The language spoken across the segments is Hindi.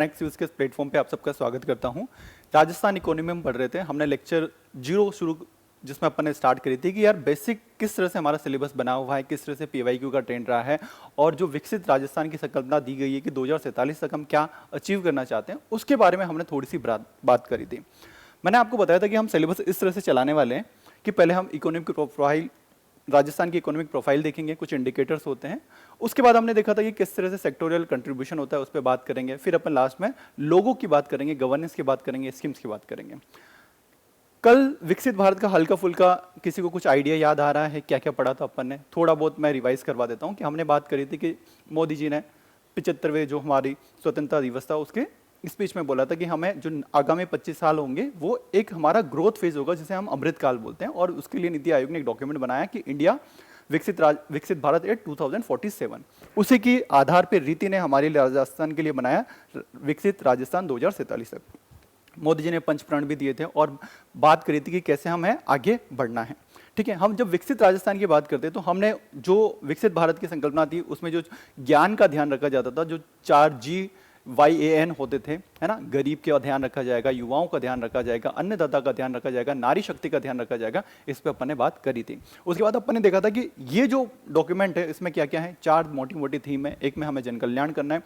नेक्स्ट यूज के प्लेटफॉर्म पे आप सबका स्वागत करता हूं। राजस्थान इकोनॉमी में पढ़ रहे थे, हमने लेक्चर 0 शुरू जिसमें अपन ने स्टार्ट करी थी कि यार बेसिक किस तरह से हमारा सिलेबस बना हुआ है, किस तरह से पीवाईक्यू का ट्रेंड रहा है और जो विकसित राजस्थान की संकल्पना दी गई है कि 2047 तक हम क्या अचीव करना चाहते हैं, उसके बारे में हमने थोड़ी सी बात करी थी। मैंने आपको बताया था कि हम सिलेबस इस तरह से चलाने वाले हैं कि पहले हम इकोनॉमिक प्रोफाइल, राजस्थान की इकोनॉमिक प्रोफाइल देखेंगे, कुछ इंडिकेटर्स होते हैं। उसके बाद हमने देखा था कि किस तरह से सेक्टोरियल कंट्रीब्यूशन होता है, उस पर बात करेंगे। फिर अपन लास्ट में लोगों की बात करेंगे, गवर्नेंस की बात करेंगे, स्कीम्स की बात करेंगे। कल विकसित भारत का हल्का फुल्का किसी को कुछ आइडिया याद आ रहा है क्या क्या पढ़ा था अपन ने? थोड़ा बहुत मैं रिवाइज करवा देता हूँ कि हमने बात करी थी कि मोदी जी ने 75वें जो हमारी स्वतंत्रता दिवस था उसके स्पीच में बोला था कि हमें जो आगामी 25 साल होंगे वो एक हमारा ग्रोथ फेज होगा जिसे हम अमृतकाल बोलते हैं, और उसके लिए नीति आयोग ने एक डॉक्यूमेंट बनाया कि इंडिया विकसित भारत एट 2047। उसी के आधार पर रीति ने हमारे राजस्थान के लिए बनाया विकसित राजस्थान 2047 तक। मोदी जी ने पंचप्रण भी दिए थे और बात करी थी कि कैसे हमें आगे बढ़ना है। ठीक है, हम जब विकसित राजस्थान की बात करते हैं तो हमने जो विकसित भारत की संकल्पना थी उसमें जो ज्ञान का ध्यान रखा जाता था, जो 4GYAN होते थे, है ना, गरीब का ध्यान रखा जाएगा, युवाओं का ध्यान रखा जाएगा, अन्नदाता का ध्यान रखा जाएगा, नारी शक्ति का ध्यान रखा जाएगा, इस पे अपन ने बात करी थी। उसके बाद अपन ने देखा था कि ये जो डॉक्यूमेंट है इसमें क्या क्या है, 4 मोटी मोटी थीम है। एक में हमें जन कल्याण करना है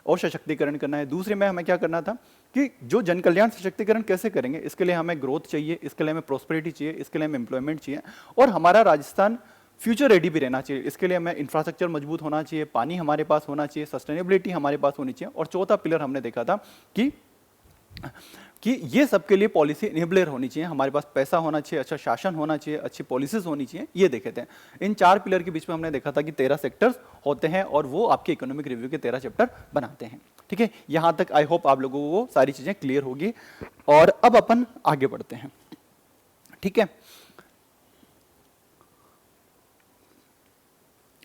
और सशक्तिकरण करना है। दूसरे में हमें क्या करना था कि जो जन कल्याण सशक्तिकरण कैसे करेंगे, इसके लिए हमें ग्रोथ चाहिए, इसके लिए हमें प्रोस्पेरिटी चाहिए, इसके लिए हमें एम्प्लॉयमेंट चाहिए और हमारा राजस्थान फ्यूचर रेडी भी रहना चाहिए। इसके लिए हमें इंफ्रास्ट्रक्चर मजबूत होना चाहिए, पानी हमारे पास होना चाहिए, सस्टेनेबिलिटी हमारे पास होनी चाहिए। और चौथा पिलर हमने देखा था कि ये सबके लिए पॉलिसी इनेबलर होनी चाहिए, हमारे पास पैसा होना चाहिए, अच्छा शासन होना चाहिए, अच्छी पॉलिसीज होनी चाहिए। ये देखे थे। इन 4 पिलर के बीच में हमने देखा था कि 13 सेक्टर्स होते हैं और वो आपके इकोनॉमिक रिव्यू के 13 चैप्टर बनाते हैं। ठीक है, यहां तक आई होप आप लोगों को सारी चीजें क्लियर होगी। और अब अपन आगे बढ़ते हैं। ठीक है,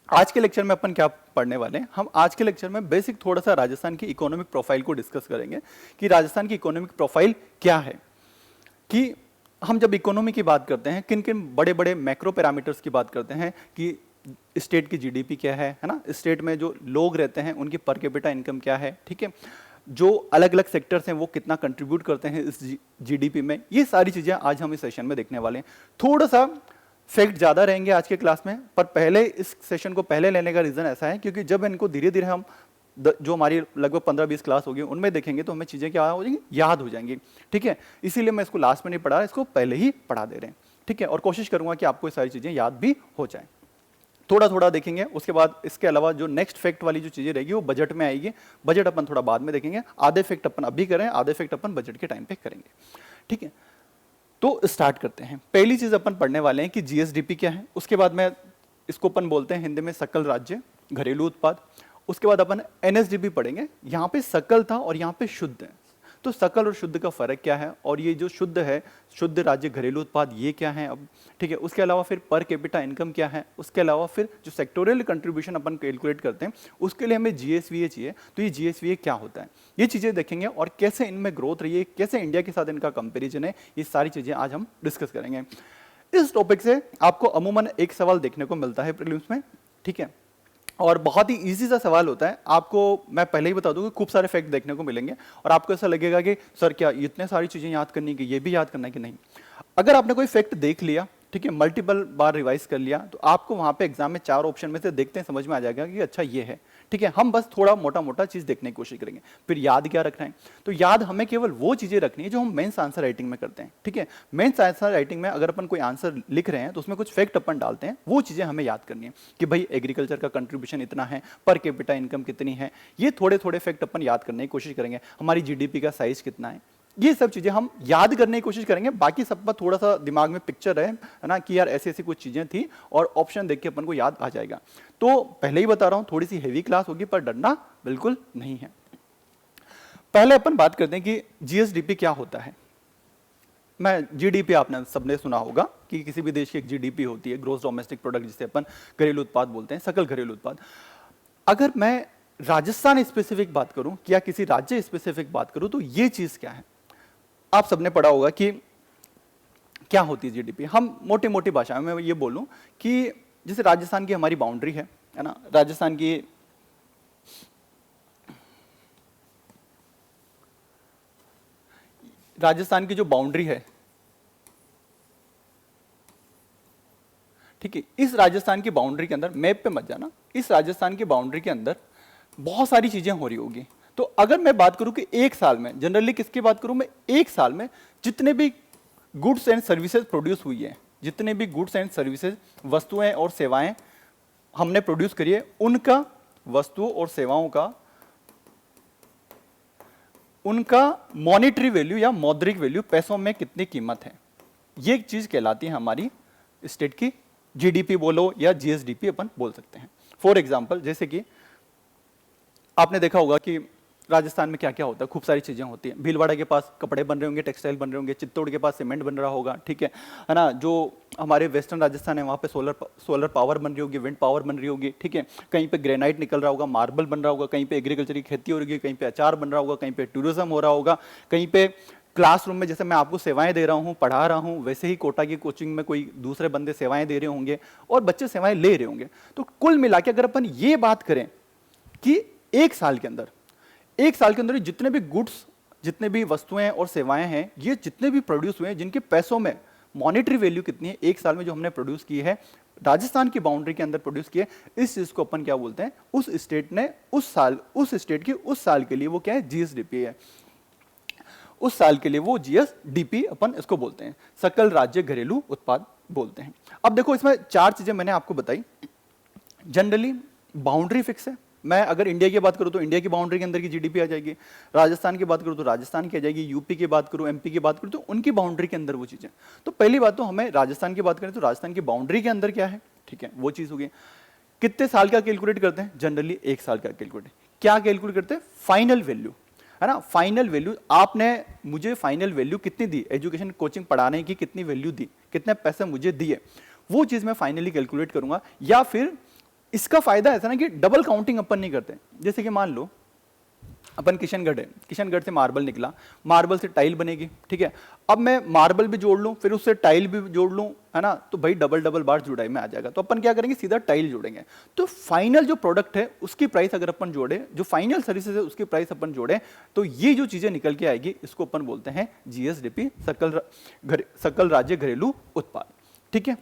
आज के लेक्चर में अपन क्या पढ़ने वाले हैं? हम आज के लेक्चर में बेसिक थोड़ा सा राजस्थान की इकोनॉमिक प्रोफाइल को डिस्कस करेंगे कि राजस्थान की इकोनॉमिक प्रोफाइल क्या है। कि हम जब इकोनॉमी की बात करते हैं, किन किन बड़े बड़े मैक्रो पैरामीटर्स की बात करते हैं कि स्टेट की जीडीपी क्या है ना, स्टेट में जो लोग रहते हैं उनकी पर कैपिटा इनकम क्या है, ठीक है, जो अलग अलग सेक्टर्स हैं वो कितना कंट्रीब्यूट करते हैं इस जीडीपी में। ये सारी चीजें आज हम इस सेशन में देखने वाले हैं। थोड़ा सा फैक्ट ज़्यादा रहेंगे आज के क्लास में, पर पहले इस सेशन को पहले लेने का रीज़न ऐसा है क्योंकि जब इनको धीरे धीरे हम जो हमारी लगभग 15-20 क्लास होगी उनमें देखेंगे तो हमें चीज़ें क्या हो जाएंगी, याद हो जाएंगी। ठीक है, इसीलिए मैं इसको लास्ट में नहीं पढ़ा, इसको पहले ही पढ़ा दे रहे हैं। ठीक है, और कोशिश करूंगा कि आपको ये सारी चीज़ें याद भी हो जाए। थोड़ा थोड़ा देखेंगे, उसके बाद इसके अलावा जो नेक्स्ट फैक्ट वाली जो चीज़ें रहेगी वो बजट में आएगी। बजट अपन थोड़ा बाद में देखेंगे, आधे फैक्ट अपन अभी करें, आधे फैक्ट अपन बजट के टाइम पे करेंगे। ठीक है, तो स्टार्ट करते हैं। पहली चीज अपन पढ़ने वाले हैं कि जीएसडीपी क्या है। उसके बाद में इसको अपन बोलते हैं हिंदी में सकल राज्य घरेलू उत्पाद। उसके बाद अपन एनएसडीपी पढ़ेंगे। यहाँ पे सकल था और यहाँ पे शुद्ध है, तो सकल और शुद्ध का फर्क क्या है, और ये जो शुद्ध है, शुद्ध राज्य घरेलू उत्पाद, ये क्या है अब। ठीक है, उसके अलावा फिर पर कैपिटा इनकम क्या है। उसके अलावा फिर जो सेक्टोरियल कंट्रीब्यूशन अपन कैलकुलेट करते हैं उसके लिए हमें जीएसवीए चाहिए, तो ये जीएसवीए क्या होता है, ये चीजें देखेंगे और कैसे इनमें ग्रोथ रही है, कैसे इंडिया के साथ इनका कंपेरिजन है, ये सारी चीजें आज हम डिस्कस करेंगे। इस टॉपिक से आपको अमूमन एक सवाल देखने को मिलता है प्रीलिम्स में। ठीक है, और बहुत ही इजी सा सवाल होता है। आपको मैं पहले ही बता दूं कि खूब सारे फैक्ट देखने को मिलेंगे और आपको ऐसा लगेगा कि सर क्या इतने सारी चीजें याद करनी है, ये भी याद करना है कि नहीं। अगर आपने कोई फैक्ट देख लिया, ठीक है, मल्टीपल बार रिवाइज कर लिया, तो आपको वहां पे एग्जाम में 4 ऑप्शन में से देखते हैं समझ में आ जाएगा कि अच्छा ये है। ठीक है, हम बस थोड़ा मोटा मोटा चीज देखने की कोशिश करेंगे। फिर याद क्या रखना है, तो याद हमें केवल वो चीजें रखनी है जो हम मेंस आंसर राइटिंग में करते हैं। ठीक है, मेंस आंसर राइटिंग में अगर अपन कोई आंसर लिख रहे हैं तो उसमें कुछ फैक्ट अपन डालते हैं, वो चीजें हमें याद करनी है कि भाई एग्रीकल्चर का कंट्रीब्यूशन इतना है, पर कैपिटा इनकम कितनी है, ये थोड़े थोड़े फैक्ट अपन याद करने की कोशिश करेंगे। हमारी जीडीपी का साइज कितना है, ये सब चीजें हम याद करने की कोशिश करेंगे। बाकी सब पर थोड़ा सा दिमाग में पिक्चर रहे, है ना, कि यार ऐसी ऐसी कुछ चीजें थी, और ऑप्शन देख के अपन को याद आ जाएगा। तो पहले ही बता रहा हूं थोड़ी सी हेवी क्लास होगी, पर डरना बिल्कुल नहीं है। पहले अपन बात करते हैं कि जीएसडीपी क्या होता है। मैं जीडीपी आपने सबने सुना होगा कि किसी भी देश की एक जीडीपी होती है, ग्रोस डोमेस्टिक प्रोडक्ट, जिसे अपन घरेलू उत्पाद बोलते हैं, सकल घरेलू उत्पाद। अगर मैं राजस्थान स्पेसिफिक बात करूं या किसी राज्य स्पेसिफिक बात करूं तो ये चीज क्या है, आप सबने पढ़ा होगा कि क्या होती है जीडीपी। हम मोटी मोटी भाषा में ये बोलूं कि जैसे राजस्थान की हमारी बाउंड्री है ना, राजस्थान की राजस्थान की जो बाउंड्री है, ठीक है, इस राजस्थान की बाउंड्री के अंदर, मैप पे मत जाना, इस राजस्थान की बाउंड्री के अंदर बहुत सारी चीजें हो रही होगी। तो अगर मैं बात करूं कि एक साल में, जनरली किसकी बात करूं मैं, एक साल में जितने भी गुड्स एंड सर्विसेज प्रोड्यूस हुई है, जितने भी गुड्स एंड सर्विसेज, वस्तुएं और सेवाएं हमने प्रोड्यूस करी है, उनका, वस्तुओं और सेवाओं का, उनका मॉनेटरी वैल्यू या मौद्रिक वैल्यू, पैसों में कितनी कीमत है, ये एक चीज कहलाती है हमारी स्टेट की जीडीपी बोलो या जीएसडीपी अपन बोल सकते हैं। फॉर एग्जाम्पल, जैसे कि आपने देखा होगा कि राजस्थान में क्या क्या होता है, खूब सारी चीजें होती हैं। भीलवाड़ा के पास कपड़े बन रहे होंगे, टेक्सटाइल बन रहे होंगे, चित्तौड़ के पास सीमेंट बन रहा होगा, ठीक है ना। जो हमारे वेस्टर्न राजस्थान है वहाँ पे सोलर पावर बन रही होगी, विंड पावर बन रही होगी, ठीक है। कहीं पे ग्रेनाइट निकल रहा होगा, मार्बल बन रहा होगा, कहीं पे एग्रीकल्चर की खेती हो रही है, कहीं पे अचार बन रहा होगा, कहीं पे टूरिज्म हो रहा होगा, कहीं पे क्लासरूम में जैसे मैं आपको सेवाएं दे रहा हूं, पढ़ा रहा हूं, वैसे ही कोटा की कोचिंग में कोई दूसरे बंदे सेवाएं दे रहे होंगे और बच्चे सेवाएं ले रहे होंगे। तो कुल मिला के अगर अपन ये बात करें कि एक साल के अंदर, एक साल के अंदर जितने भी गुड्स, जितने भी वस्तुएं और सेवाएं हैं, ये जितने भी प्रोड्यूस हुए हैं, जिनके पैसों में मॉनेटरी वैल्यू कितनी है, एक साल में जो हमने प्रोड्यूस की है, राजस्थान की बाउंड्री के अंदर प्रोड्यूस किए, इस चीज को अपन क्या बोलते हैं, उस स्टेट ने उस साल, उस स्टेट की उस साल के लिए वो क्या है, जीएसडीपी है, उस साल के लिए वो जीएसडीपी अपन इसको बोलते हैं, सकल राज्य घरेलू उत्पाद बोलते हैं। अब देखो इसमें चार चीजें मैंने आपको बताई। जनरली बाउंड्री फिक्स है, मैं अगर इंडिया की बात करूं तो इंडिया की बाउंड्री के अंदर की जीडीपी आ जाएगी, राजस्थान की बात करूं तो राजस्थान की आ जाएगी, यूपी की बात करूं, एमपी की बात करूं तो उनकी बाउंड्री के अंदर वो चीजें। तो पहली बात तो हमें राजस्थान की बात करें तो राजस्थान की बाउंड्री के अंदर क्या है, ठीक है, वो चीज हो गई। कितने साल का कैलकुलेट करते हैं, जनरली एक साल का कैलकुलेट। क्या कैलकुलेट करते हैं, फाइनल वैल्यू, है ना, फाइनल वैल्यू। आपने मुझे फाइनल वैल्यू कितनी दी, एजुकेशन कोचिंग पढ़ाने की कितनी वैल्यू दी, कितने पैसे मुझे दिए, वो चीज मैं फाइनली कैलकुलेट करूंगा। या फिर इसका फायदा ऐसा ना कि डबल काउंटिंग अपन नहीं करते। जैसे कि मान लो अपन किशनगढ़ है, किशनगढ़ से मार्बल निकला, मार्बल से टाइल बनेगी, ठीक है। अब मैं मार्बल भी जोड़ लूं, फिर उससे टाइल भी जोड़ लूं, है ना, तो भाई डबल डबल बार जुड़ाई में आ जाएगा। तो अपन क्या करेंगे, सीधा टाइल जोड़ेंगे। तो फाइनल जो प्रोडक्ट है उसकी प्राइस अगर अपन जोड़े, जो फाइनल सर्विसेज है उसकी प्राइस अपन जोड़े, तो ये जो चीजें निकल के आएगी इसको अपन बोलते हैं जीएसडीपी, सकल राज्य घरेलू उत्पाद, ठीक है।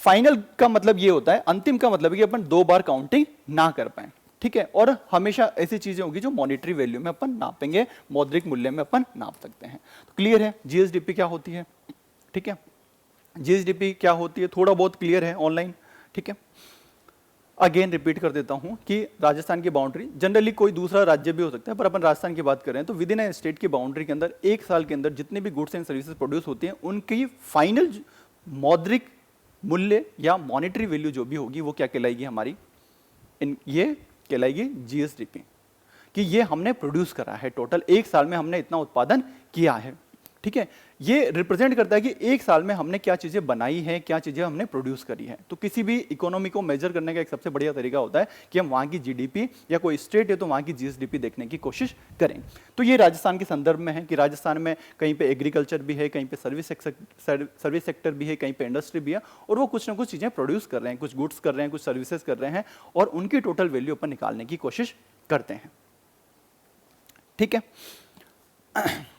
फाइनल का मतलब ये होता है, अंतिम का मतलब है कि अपन दो बार काउंटिंग ना कर पाए, ठीक है। और हमेशा ऐसी चीजें होगी जो मॉनेटरी वैल्यू में अपन नापेंगे, मौद्रिक मूल्य में अपन नाप सकते हैं। तो क्लियर है जीएसडीपी क्या होती है, ठीक है। जीएसडीपी क्या होती है थोड़ा बहुत क्लियर है ऑनलाइन, ठीक है। अगेन रिपीट कर देता हूं कि राजस्थान की बाउंड्री, जनरली कोई दूसरा राज्य भी हो सकता है, पर अपन राजस्थान की बात कर रहे हैं तो विद इन ए स्टेट की बाउंड्री के अंदर एक साल के अंदर जितने भी गुड्स एंड सर्विसेज प्रोड्यूस होती हैं उनकी फाइनल मौद्रिक मूल्य या मॉनेटरी वैल्यू जो भी होगी वो क्या कहलाएगी हमारी, ये कहलाएगी जीएसडीपी, कि ये हमने प्रोड्यूस करा है, टोटल एक साल में हमने इतना उत्पादन किया है, ठीक है। ये रिप्रेजेंट करता है कि एक साल में हमने क्या चीजें बनाई है, क्या चीजें हमने प्रोड्यूस करी है। तो किसी भी इकोनॉमी को मेजर करने का एक सबसे बढ़िया तरीका होता है कि हम वहां की जीडीपी, या कोई स्टेट है तो वहां की जीएसडीपी देखने की कोशिश करें। तो ये राजस्थान के संदर्भ में है कि राजस्थान में कहीं पे एग्रीकल्चर भी है, कहीं पे सर्विस सेक्टर भी है, कहीं पे इंडस्ट्री भी है, और वो कुछ ना कुछ चीजें प्रोड्यूस कर रहे हैं, कुछ गुड्स कर रहे हैं, कुछ सर्विसेज कर रहे हैं, और उनकी टोटल वैल्यू अपन निकालने की कोशिश करते हैं, ठीक है।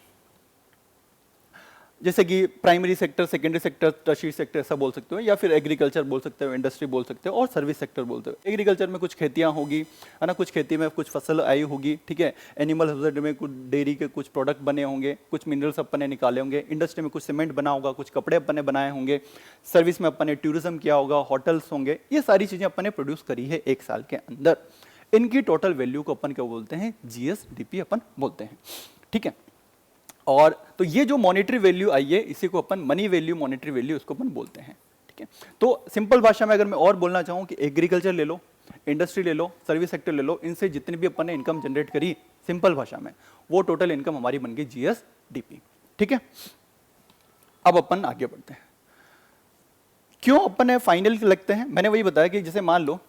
जैसे कि primary sector, secondary sector, tertiary sector ऐसा बोल सकते हो, या फिर एग्रीकल्चर बोल सकते हो, इंडस्ट्री बोल सकते हो, और सर्विस सेक्टर बोलते हो। एग्रीकल्चर में कुछ खेतियां होगी, है ना, कुछ खेती में कुछ फसल आई होगी, ठीक है। एनिमल हस्बेंड्री में कुछ डेयरी के कुछ प्रोडक्ट बने होंगे, कुछ मिनरल्स अपन ने निकाले होंगे। इंडस्ट्री में कुछ सीमेंट बना होगा, कुछ कपड़े अपन ने बनाए होंगे। सर्विस में अपन ने टूरिज्म किया होगा, होटल्स होंगे। ये सारी चीजें अपन ने प्रोड्यूस करी है एक साल के अंदर। इनकी टोटल वैल्यू को अपन क्या बोलते हैं, जीएसडीपी अपन बोलते हैं, ठीक है। और तो ये जो मॉनेटरी वैल्यू आई है इसी को अपन मनी वैल्यू, मॉनेटरी वैल्यू इसको अपन बोलते हैं, ठीक है। तो सिंपल भाषा में अगर मैं और बोलना चाहूं कि एग्रीकल्चर ले लो, इंडस्ट्री ले लो, सर्विस सेक्टर ले लो, इनसे जितनी भी अपन ने इनकम जनरेट करी सिंपल भाषा में, वो टोटल इनकम हमारी बन गई जीएसडीपी, ठीक है। अब अपन आगे बढ़ते हैं। क्यों अपन फाइनल लगते हैं, मैंने वही बताया कि जैसे मान लो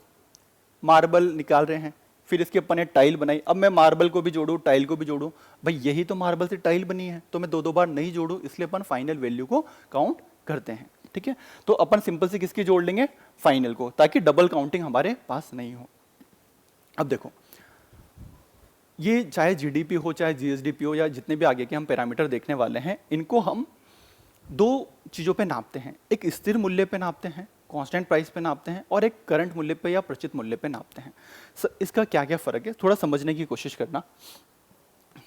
मार्बल निकाल रहे हैं, फिर इसके अपन ने टाइल बनाई। अब मैं मार्बल को भी जोड़ूं, टाइल को भी जोड़ूं, भाई यही तो मार्बल से टाइल बनी है, तो मैं दो बार नहीं जोड़ूं, इसलिए अपन फाइनल वैल्यू को काउंट करते हैं, ठीक है। तो अपन सिंपल से किसकी जोड़ लेंगे, फाइनल को, ताकि डबल काउंटिंग हमारे पास नहीं हो। अब देखो ये चाहे जीडीपी हो चाहे जीएसडीपी हो या जितने भी आगे के हम पैरामीटर देखने वाले हैं, इनको हम दो चीज़ों पे नापते हैं। एक स्थिर मूल्य पे नापते हैं, कांस्टेंट प्राइस पे नापते हैं, और एक करंट मूल्य पे या प्रचित मूल्य पे नापते हैं। इसका क्या क्या फ़र्क है, थोड़ा समझने की कोशिश करना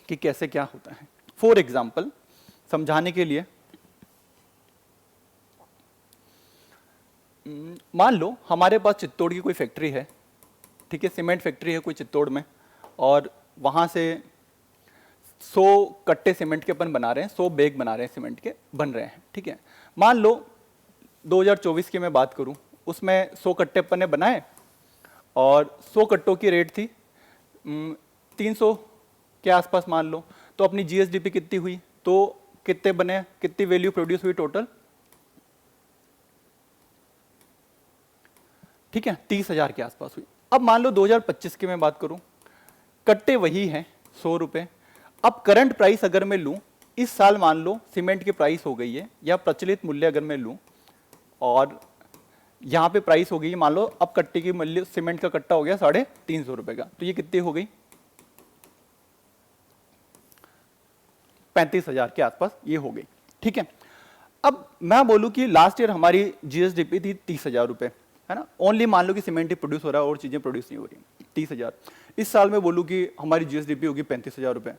कि कैसे क्या होता है। फॉर एग्जाम्पल, समझाने के लिए मान लो हमारे पास चित्तौड़ की कोई फैक्ट्री है, ठीक है, सीमेंट फैक्ट्री है कोई चित्तौड़ में, और वहाँ से 100 कट्टे सीमेंट के अपन बना रहे हैं, 100 बैग बना रहे हैं सीमेंट के, बन रहे हैं, ठीक है। मान लो 2024 की मैं बात करूं, उसमें 100 कट्टे अपन ने बनाए और 100 कट्टों की रेट थी 300 के आसपास मान लो, तो अपनी जीएसडीपी कितनी हुई, तो कितने बने, कितनी वैल्यू प्रोड्यूस हुई टोटल, ठीक है, 30,000 के आसपास हुई। अब मान लो 2025 की मैं बात करूं, कट्टे वही हैं 100 रुपए। अब करंट प्राइस अगर मैं लूं, इस साल मान लो सीमेंट की प्राइस हो गई है, या प्रचलित मूल्य अगर मैं लूं, और यहां पे प्राइस हो गई है मान लो, अब कट्टे की मूल्य सीमेंट का कट्टा हो गया 350 रुपए का, तो ये कितनी हो गई, 35,000 के आसपास ये हो गई, ठीक है। अब मैं बोलूं कि लास्ट ईयर हमारी जीएसडीपी थी 30,000 रुपए, है ना, ओनली मान लो कि सीमेंट ही प्रोड्यूस हो रहा है और चीजें प्रोड्यूस नहीं हो रही, 30,000। इस साल में बोलूं कि हमारी जीएसडीपी होगी 35,000 रुपए,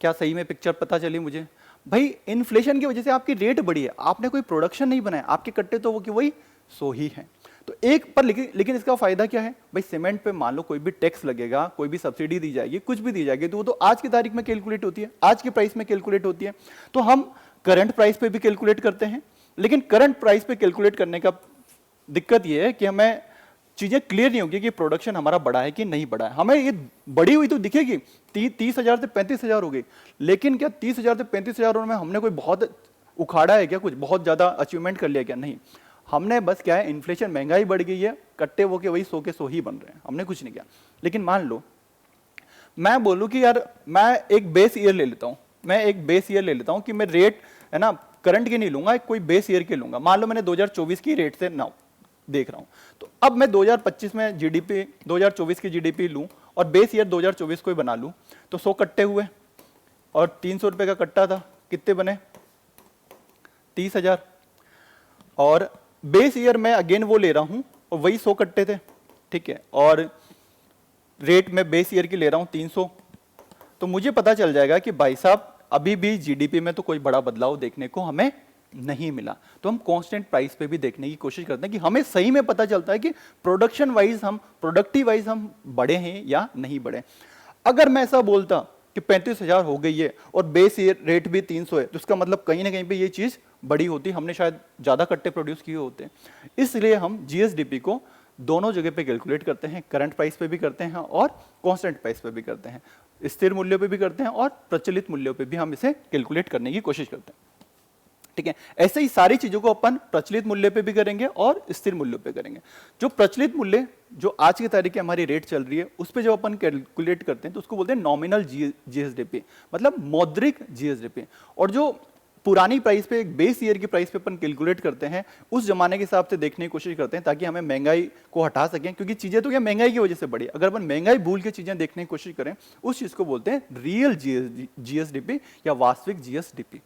क्या सही में पिक्चर पता चली मुझे? भाई इन्फ्लेशन की वजह से आपकी रेट बढ़ी है, आपने कोई प्रोडक्शन नहीं बनाया, आपके कट्टे तो वो कि वही 100 ही है। तो एक पर लेकिन इसका फायदा क्या है भाई, सीमेंट पे मान लो कोई भी टैक्स लगेगा, कोई भी सब्सिडी दी जाएगी, कुछ भी दी जाएगी, तो वो तो आज की तारीख में कैलकुलेट होती है, आज की प्राइस में कैलकुलेट होती है। तो हम करंट प्राइस पे भी कैलकुलेट करते हैं, लेकिन करंट प्राइस पे कैलकुलेट करने का दिक्कत ये है कि हमें चीजें क्लियर नहीं होगी कि प्रोडक्शन हमारा बढ़ा है कि नहीं बढ़ा है। हमें ये बढ़ी हुई तो दिखेगी, 30,000 से 35,000 हो गई, लेकिन क्या 30,000 से 35,000 में हमने कोई बहुत उखाड़ा है क्या, कुछ बहुत ज्यादा अचीवमेंट कर लिया क्या? नहीं, हमने बस क्या है, इन्फ्लेशन, महंगाई बढ़ गई है, कट्टे वो के वही 100 के 100 ही बन रहे हैं, हमने कुछ नहीं किया। लेकिन मान लो मैं बोलूं कि यार मैं एक बेस ईयर ले लेता हूं, मैं एक बेस ईयर ले लेता हूं कि मैं रेट है ना करंट की नहीं लूंगा, कोई बेस ईयर के लूंगा। मान लो मैंने 2024 की रेट से ना देख रहा हूं, तो अब मैं 2025 में जीडीपी 2024 की जीडीपी लूं और बेस ईयर 2024 को ही बना लूं, तो 100 कट्टे हुए और 300 रुपए का कट्टा था, कितने बने, 30,000। और बेस ईयर में अगेन वो ले रहा हूं और वही 100 कट्टे थे, ठीक है, और रेट में बेस ईयर की ले रहा हूं 300, तो मुझे पता चल जाएगा कि भाई साहब अभी भी जीडीपी में तो कोई बड़ा बदलाव देखने को हमें नहीं मिला। तो हम कांस्टेंट प्राइस पे भी देखने की कोशिश करते हैं कि हमें सही में पता चलता है कि प्रोडक्शन वाइज हम, प्रोडक्टिव वाइज हम बढ़े हैं या नहीं बढ़े। अगर मैं ऐसा बोलता कि 35,000 हो गई है और बेस रेट भी 300 है, तो इसका मतलब कहीं ना कहीं पे ये चीज बड़ी होती, हमने शायद ज्यादा कट्टे प्रोड्यूस किए होते। इसलिए हम जीएसडीपी को दोनों जगह पे कैलकुलेट करते हैं, करंट प्राइस पे भी करते हैं और कांस्टेंट प्राइस पे भी करते हैं, स्थिर मूल्यों पे भी करते हैं और प्रचलित मूल्यों पे भी हम इसे कैलकुलेट करने की कोशिश करते हैं, ठीक है। ऐसे ही सारी चीजों को अपन प्रचलित मूल्य पे भी करेंगे और स्थिर मूल्यों पे करेंगे। जो प्रचलित मूल्य, जो आज की तारीख की हमारी रेट चल रही है, उस पे जब अपन कैलकुलेट करते हैं तो उसको बोलते हैं नॉमिनल जीएसडीपी, मतलब मौद्रिक जीएसडीपी। और जो पुरानी प्राइस पे, एक बेस ईयर की प्राइस पे अपन कैलकुलेट करते हैं, उस जमाने के हिसाब से देखने की कोशिश करते हैं ताकि हमें महंगाई को हटा सकें, क्योंकि चीजें तो क्या महंगाई की वजह से बढ़ी। अगर अपन महंगाई भूल के चीजें देखने की कोशिश करें, उस चीज को बोलते हैं रियल जीएसडीपी या वास्तविक जीएसडीपी,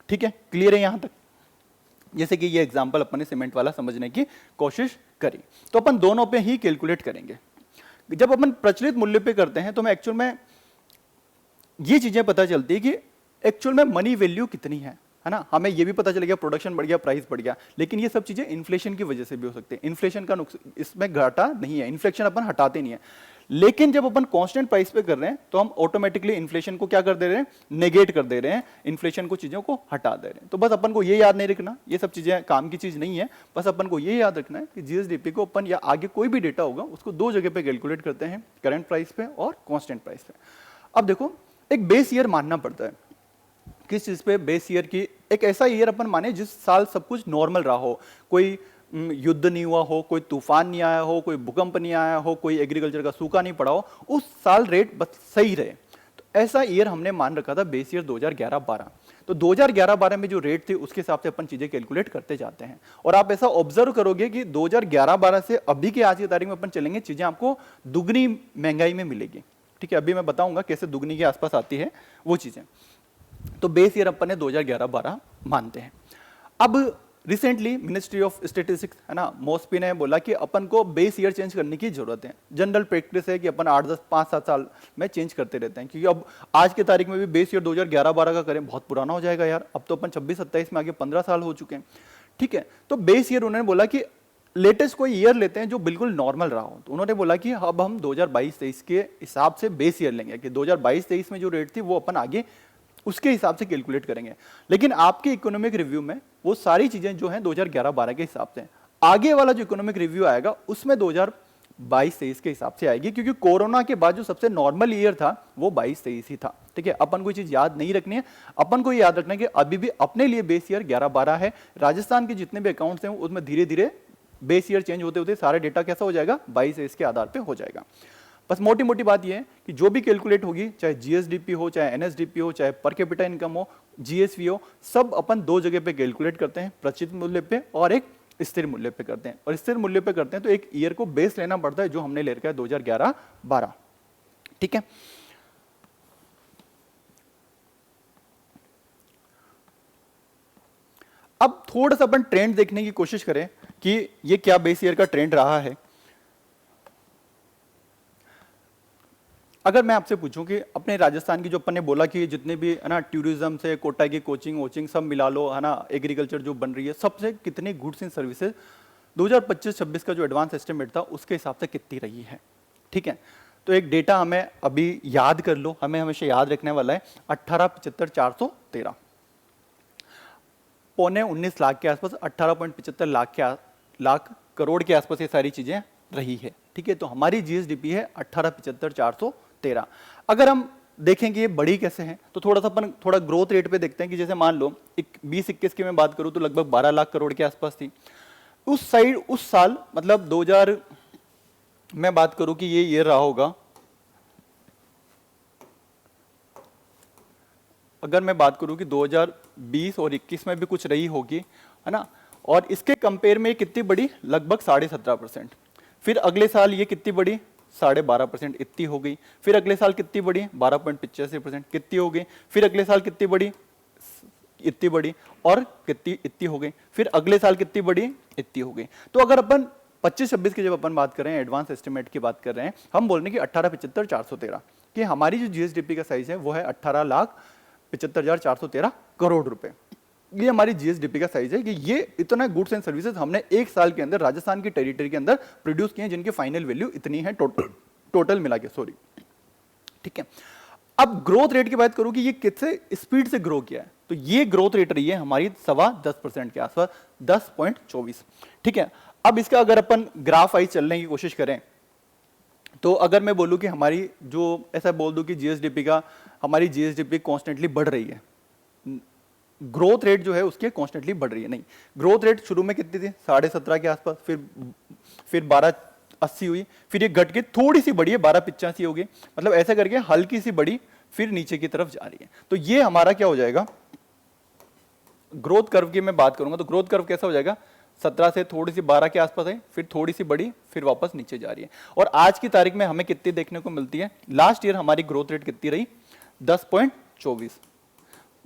ठीक है। क्लियर है यहां तक? जैसे कि ये एग्जांपल अपन ने सीमेंट वाला समझने की कोशिश करी, तो अपन दोनों पे ही कैलकुलेट करेंगे। जब अपन प्रचलित मूल्य पे करते हैं तो हमें एक्चुअल में ये चीजें पता चलती है कि एक्चुअल में मनी वैल्यू कितनी है ना। हमें ये भी पता चल गया प्रोडक्शन बढ़ गया, प्राइस बढ़ गया, लेकिन ये सब चीजें इन्फ्लेशन की वजह से भी हो सकती है। इन्फ्लेशन का नुकसान इसमें घाटा नहीं है, इन्फ्लेशन अपन हटाते नहीं है। लेकिन जब अपन कांस्टेंट प्राइस पे कर रहे हैं तो हम ऑटोमेटिकली इन्फ्लेशन को क्या कर दे रहे हैं, नेगेट कर दे रहे हैं, इन्फ्लेशन को, चीजों को हटा दे रहे हैं। तो बस अपन को ये याद नहीं रखना, ये सब चीजें काम की चीज नहीं है, बस अपन को ये याद रखना है कि जीएसडीपी को अपन या आगे कोई भी डेटा होगा उसको दो जगह पे कैलकुलेट करते हैं, करंट प्राइस पे और कांस्टेंट प्राइस पे। अब देखो, एक बेस ईयर मानना पड़ता है। किस चीज पे? बेस ईयर की एक ऐसा ईयर अपन माने जिस साल सब कुछ नॉर्मल रहा हो, कोई युद्ध नहीं हुआ हो, कोई तूफान नहीं आया हो, कोई भूकंप नहीं आया हो, कोई एग्रीकल्चर का सूखा नहीं पड़ा हो, उस साल रेट बस सही रहे। तो ऐसा ईयर हमने मान रखा था बेस ईयर 2011-12। तो 2011-12 में जो रेट थी उसके हिसाब से अपन चीजें कैलकुलेट करते जाते हैं। और आप ऐसा ऑब्जर्व करोगे कि 2011-12 से अभी के आज की तारीख में अपन चलेंगे, चीजें आपको दुगनी महंगाई में मिलेगी। ठीक है, अभी मैं बताऊंगा कैसे दुगनी के आसपास आती है वो चीजें। तो बेस ईयर अपन ने 2011-12 मानते हैं। अब रिसेंटली मिनिस्ट्री ऑफ स्टेटिस्टिक्स है ना, मॉस्पी ने बोला कि अपन को बेस ईयर चेंज करने की जरूरत है। जनरल प्रैक्टिस है कि अपन 8-10 5-7 साल में चेंज करते रहते हैं, क्योंकि अब आज की तारीख में भी बेस ईयर 2011-12 का करें बहुत पुराना हो जाएगा यार। अब तो अपन 26-27 में आगे 15 साल हो चुके हैं। ठीक है, तो बेस ईयर उन्होंने बोला कि लेटेस्ट कोई ईयर लेते हैं जो बिल्कुल नॉर्मल रहा हो। तो उन्होंने बोला कि अब हम 2022-23 के हिसाब से बेस ईयर लेंगे, कि 2022-23 में जो रेट थी वो अपन आगे उसके हिसाब से कैलकुलेट करेंगे। लेकिन आपके इकोनॉमिक रिव्यू में वो सारी चीजें जो हैं 2011-12 के हिसाब से, आगे वाला जो इकोनॉमिक रिव्यू आएगा उसमें 2022-23 के हिसाब से आएगी, क्योंकि कोरोना के बाद जो सबसे नॉर्मल ईयर था वो 22-23 ही था। ठीक है, अपन को चीज याद नहीं रखनी है, अपन को याद रखना है कि अभी भी अपने लिए बेस ईयर 11-12 है। राजस्थान के जितने भी अकाउंट्स हैं उसमें धीरे धीरे बेस ईयर चेंज होते होते सारे डेटा कैसा हो जाएगा, 22-23 के आधार पर हो जाएगा। बस मोटी मोटी बात यह है कि जो भी कैलकुलेट होगी, चाहे जीएसडीपी हो, चाहे एनएसडीपी हो, चाहे पर कैपिटा इनकम हो, जीएसवी हो, सब अपन दो जगह पे कैलकुलेट करते हैं, प्रचित मूल्य पे और एक स्थिर मूल्य पे करते हैं। और स्थिर मूल्य पे करते हैं तो एक ईयर को बेस लेना पड़ता है, जो हमने ले रखा है 2011-12। ठीक है, अब थोड़ा सा अपन ट्रेंड देखने की कोशिश करें कि ये क्या बेस ईयर का ट्रेंड रहा है। अगर मैं आपसे पूछूं कि अपने राजस्थान की, जो अपन ने बोला कि जितने भी है ना टूरिज्म से कोटा की कोचिंग वोचिंग सब मिला लो है ना, एग्रीकल्चर जो बन रही है, सबसे कितने गुड्स एंड सर्विसेज 2025-26 का जो एडवांस एस्टिमेट था उसके हिसाब से कितनी रही है। ठीक है, तो एक डेटा हमें अभी याद कर लो, हमें हमेशा याद रखने वाला है 18,75,413, 19 लाख के आसपास, 18.75 लाख करोड़ के आसपास ये सारी चीजें रही है। ठीक है, तो हमारी जीएसडीपी है 18,75,413। अगर हम देखेंगे ये बड़ी कैसे है, तो थोड़ा सा अपन थोड़ा ग्रोथ रेट पे देखते हैं कि जैसे मान लो 20-21 की मैं बात करूं तो लगभग 12 लाख करोड़ के आसपास थी। उस साइड उस साल मतलब 2000 मैं बात करूं कि ये ईयर रहा होगा, अगर मैं बात करूं कि 2020 और 21 में भी कुछ रही होगी है ना, और इसके कंपेयर में कितनी बड़ी, लगभग 17.5%। फिर अगले साल ये कितनी बड़ी, 12.5% इतनी हो गई। फिर अगले साल कितनी बड़ी, 12.85% कितनी हो गई। फिर अगले साल कितनी बड़ी, इतनी बड़ी, और कितनी इतनी हो गई। फिर अगले साल कितनी बड़ी, इतनी हो गई। तो अगर अपन 25-26 की जब अपन बात कर रहे हैं, एडवांस एस्टिमेट की बात कर रहे हैं, हम बोल रहे हैं कि 18,75,413 कि हमारी जो जीएसडीपी का साइज है वो है 18,75,413 करोड़ रुपए। ये हमारी जीएसडीपी का साइज है कि ये इतना गुड्स एंड सर्विसेज हमने एक साल के अंदर राजस्थान की टेरिटरी के अंदर प्रोड्यूस किए हैं, जिनकी फाइनल वैल्यू इतनी है टोटल मिला के, सॉरी। ठीक है, अब ग्रोथ रेट की बात करूं कि ये कितने स्पीड से ग्रो किया है, तो ये ग्रोथ रेट रही है हमारी 10% के आसपास, 10.24। ठीक है, अब इसका अगर अपन ग्राफ वाइज चलने की कोशिश करें, तो अगर मैं बोलूं कि हमारी जो, ऐसा बोल दूं कि जीएसडीपी का, हमारी जीएसडीपी कॉन्स्टेंटली बढ़ रही है, ग्रोथ रेट जो है उसकी कॉन्स्टेंटली बढ़ रही है। नहीं, ग्रोथ रेट शुरू में कितनी थी, 17.5 के आसपास, फिर 12.80 हुई, फिर ये घट के थोड़ी सी बढ़ी है, 12.85 हो गई, मतलब ऐसा करके हल्की सी बढ़ी, फिर नीचे की तरफ जा रही है। तो ये हमारा क्या हो जाएगा, ग्रोथ कर्व की मैं बात करूंगा तो ग्रोथ कर्व कैसा हो जाएगा, 17 से थोड़ी सी 12 के आसपास है, फिर थोड़ी सी बढ़ी, फिर वापस नीचे जा रही है। और आज की तारीख में हमें कितनी देखने को मिलती है, लास्ट ईयर हमारी ग्रोथ रेट कितनी रही, 10.24।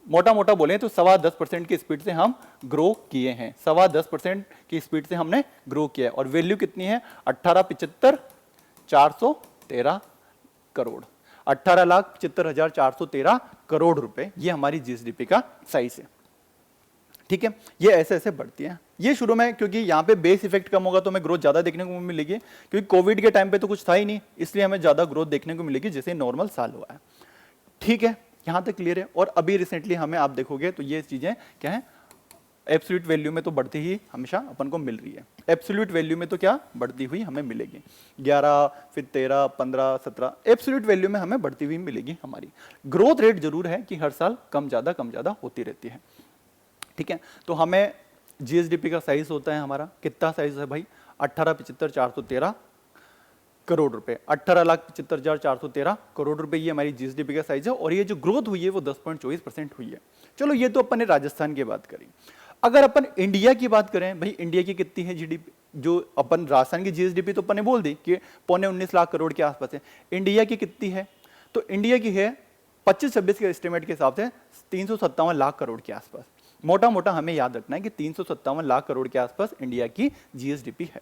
मोटा मोटा बोले तो 10.25% की स्पीड से हम ग्रो किए हैं, 10.25% की स्पीड से हमने ग्रो किया है। और वैल्यू कितनी है, 18,75,413 करोड़, 18,75,413 करोड़ रुपए, ये हमारी जीएसडीपी का साइज है। ठीक है, ये ऐसे ऐसे बढ़ती है। ये शुरू में, क्योंकि यहाँ पे बेस इफेक्ट कम होगा तो हमें ग्रोथ ज्यादा देखने को मिलेगी, क्योंकि कोविड के टाइम पे तो कुछ था ही नहीं, इसलिए हमें ज्यादा ग्रोथ देखने को मिलेगी जैसे नॉर्मल साल हुआ है। ठीक है, यहां तक क्लियर है। और अभी रिसेंटली हमें आप देखोगे तो ये चीजें क्या है, एब्सोल्यूट वैल्यू में तो बढ़ती ही हमेशा अपन को मिल रही है, एब्सोल्यूट वैल्यू में तो क्या बढ़ती हुई हमें मिलेगी, 11, फिर 13, 15, 17, एब्सोल्यूट वैल्यू में हमें बढ़ती हुई मिलेगी। हमारी ग्रोथ रेट जरूर है कि हर साल कम ज्यादा होती रहती है। ठीक है, तो हमें जीएसडीपी का साइज होता है हमारा, कितना साइज है भाई, 18,75,413 करोड़ रुपए, 18,75,413 करोड़ रुपए, ये हमारी जीएसडीपी का साइज है। और ये जो ग्रोथ हुई है वो 10.24% हुई है। चलो, ये तो अपन ने राजस्थान की बात करी। अगर अपन इंडिया की बात करें, भाई इंडिया की कितनी है जीडीपी, जो अपन राजस्थान की जीएसडीपी तो अपन ने बोल दी कि 19.25 लाख करोड़ के आसपास है। इंडिया की कितनी है, तो इंडिया की है 25-26 के एस्टिमेट के हिसाब से 357 लाख करोड़ के आसपास। मोटा मोटा हमें याद रखना है कि 357 लाख करोड़ के आसपास इंडिया की जीएसडीपी है,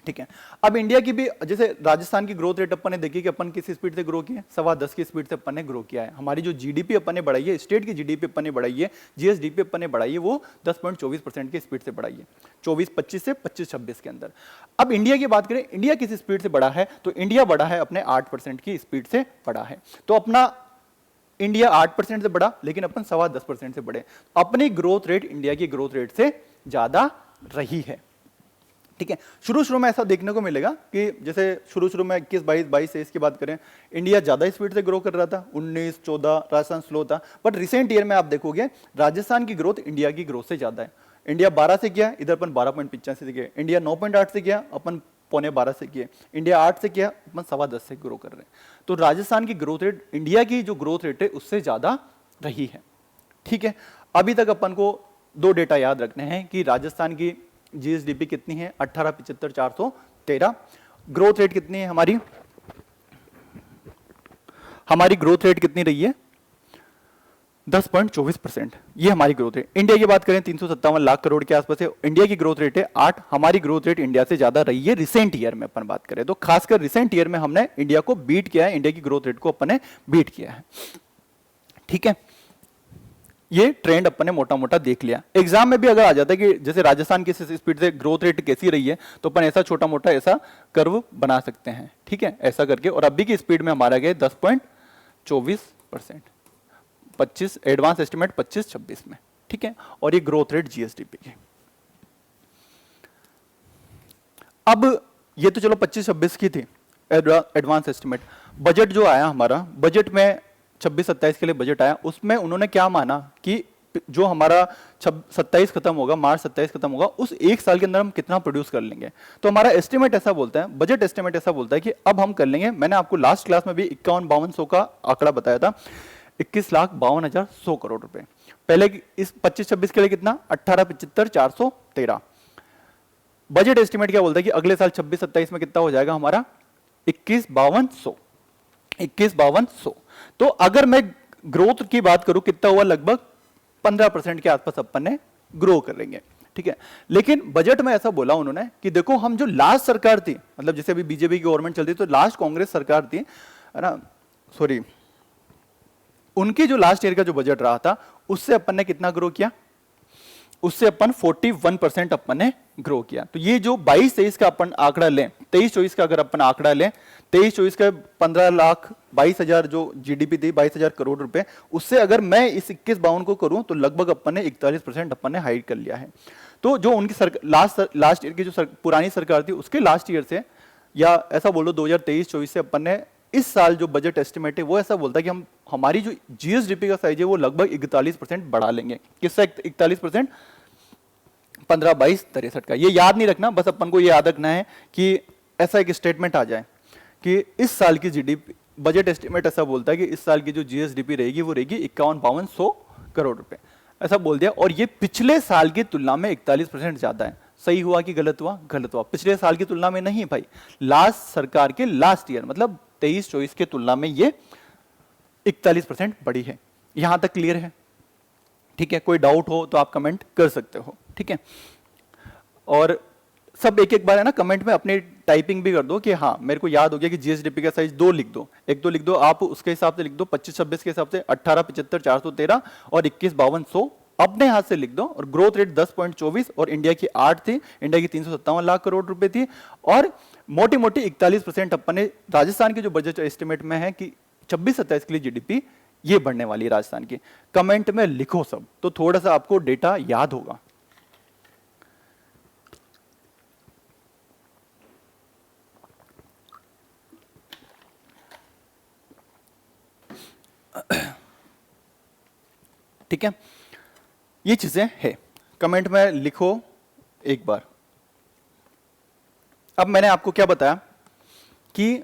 ठीक है। अब इंडिया की भी, जैसे राजस्थान की ग्रोथ रेट अपन ने देखी कि अपन किस स्पीड से ग्रो किया है, 10.25 की स्पीड से अपन ने ग्रो किया है। हमारी जो जीडीपी अपन ने बढ़ाई है, स्टेट की जीडीपी अपन ने बढ़ाई है, जीएसडीपी अपन ने बढ़ाई है, वो 10.24% की स्पीड से बढ़ाई है, 24-25 से 25-26 के अंदर। अब इंडिया की बात करें, इंडिया किस स्पीड से बढ़ा है, तो इंडिया बढ़ा है अपने 8% की स्पीड से बढ़ा है। तो अपना इंडिया 8% से बढ़ा, लेकिन अपन 10.25% से बढ़े। अपनी ग्रोथ रेट इंडिया की ग्रोथ रेट से ज्यादा रही है, ठीक है। शुरू में ऐसा देखने को मिलेगा कि जैसे शुरू में 21-22-23 की बात करें, इंडिया ज्यादा स्पीड से ग्रो कर रहा था, 19-14 राजस्थान स्लो था। बट रिसेंट ईयर में आप देखोगे राजस्थान की ग्रोथ इंडिया की ग्रोथ से ज्यादा है। इंडिया 12 से किया, इधर अपन 12.85 से किया। इंडिया 9.8 से किया, अपन 9.25 से किया। इंडिया 8 से किया, अपन 10.25 से ग्रो कर रहे हैं। तो राजस्थान की ग्रोथ रेट इंडिया की जो ग्रोथ रेट है उससे ज्यादा रही है, ठीक है। अभी तक अपन को दो डेटा याद रखने हैं कि राजस्थान की जीएसडीपी कितनी है, 18,75,413। ग्रोथ रेट कितनी है हमारी ग्रोथ रेट कितनी रही है, 10.24%। ये हमारी ग्रोथ रेट। इंडिया की बात करें 357 लाख करोड़ के आसपास है, इंडिया की ग्रोथ रेट है 8। हमारी ग्रोथ रेट इंडिया से ज्यादा रही है रिसेंट ईयर में अपन बात करें तो। खासकर रिसेंट ईयर में हमने इंडिया को बीट किया है, इंडिया की ग्रोथ रेट को अपन ने बीट किया है, ठीक है। ये ट्रेंड अपन ने मोटा मोटा देख लिया। एग्जाम में भी अगर आ जाता है कि जैसे राजस्थान की स्पीड से ग्रोथ रेट कैसी रही है, तो अपन ऐसा छोटा मोटा ऐसा कर्व बना सकते हैं, ठीक है, ऐसा करके। और अभी की स्पीड में हमारा गया 10.24%, 25 एडवांस एस्टिमेट 25-26 में, ठीक है। और ये ग्रोथ रेट जीएसडीपी की। अब ये तो चलो 25-26 की थी एडवांस एस्टिमेट। बजट जो आया हमारा, बजट में 26-27 के लिए बजट आया, उसमें उन्होंने क्या माना कि जो हमारा 27 खत्म होगा, मार्च 27 खत्म होगा, उस एक साल के अंदर हम कितना प्रोड्यूस कर लेंगे। तो हमारा एस्टिमेट ऐसा बोलता है, बजट एस्टिमेट ऐसा बोलता है कि अब हम कर लेंगे, मैंने आपको लास्ट क्लास में भी 51-52 का आंकड़ा बताया था, 21,52,100 करोड़ रुपए। पहले इस 25-26 के लिए कितना, 18,75,413। बजट एस्टिमेट क्या बोलता है कि अगले साल 26-27 में कितना हो जाएगा हमारा, 21,52,100। तो अगर मैं ग्रोथ की बात करूं, कितना हुआ, लगभग 15% के आसपास अपन ने ग्रो करेंगे, ठीक है। लेकिन बजट में ऐसा बोला उन्होंने कि देखो हम जो लास्ट सरकार थी, मतलब जैसे अभी बीजेपी की गवर्नमेंट चलती, तो लास्ट कांग्रेस सरकार थी, है ना, सॉरी, उनकी जो लास्ट ईयर का जो बजट रहा था, उससे अपन ने कितना ग्रो किया, उससे अपन 41% अपन ने ग्रो किया। तो ये जो 22-23 का अपन आंकड़ा लें, 23-24 का अगर अपन आंकड़ा लें, 23-24 का 15,22,000 जो जीडीपी थी, 22,000 करोड़ रुपए, उससे अगर मैं इस 21-52 को करूं तो लगभग अपन ने 41% अपन ने हाइड कर लिया है। तो जो उनकी लास्ट ईयर की जो पुरानी सरकार थी, उसके लास्ट ईयर से, या ऐसा बोलो 2023-24 से अपन ने इस साल जो बजट एस्टिमेट है वो ऐसा बोलता है कि हम हमारी जो जीएसडीपी का साइज है वो लगभग 41% बढ़ा लेंगे। किससे 41%, 15-22-63 का। ये याद नहीं रखना, बस अपन को ये याद रखना है कि ऐसा एक स्टेटमेंट आ जाए कि इस साल की जीडीपी, बजट एस्टिमेट ऐसा बोलता है कि इस साल की जो जीएसडीपी रहेगी वो रहेगी 51-52 करोड़ रुपए, ऐसा बोल दिया। और ये पिछले साल की तुलना में 41% ज्यादा है। सही हुआ कि गलत हुआ, गलत हुआ। पिछले साल की तुलना में नहीं भाई, लास्ट सरकार के लास्ट ईयर, मतलब 23-24 के तुलना में ये 41% बढ़ी है। यहां तक क्लियर है, ठीक है। कोई डाउट हो तो आप कमेंट कर सकते हो, ठीक है। और सब एक एक बार है ना कमेंट में अपनी टाइपिंग भी कर दो कि हाँ मेरे को याद हो गया कि जीएसडीपी का साइज 2 लिख दो, एक तो लिख दो आप, उसके हिसाब से लिख दो 25-26 के हिसाब से 18,75,413 और 21,52,100 अपने हाथ से लिख दो। और ग्रोथ रेट 10.24 और इंडिया की 8 थी, इंडिया की 357 लाख करोड़ रुपए थी। और मोटी मोटी 41% अपने राजस्थान के जो बजट एस्टिमेट में है कि 26-27 के लिए जीडीपी ये बढ़ने वाली है राजस्थान की। कमेंट में लिखो सब, तो थोड़ा सा आपको डेटा याद होगा। ठीक है, ये चीजें है, कमेंट में लिखो एक बार। अब मैंने आपको क्या बताया कि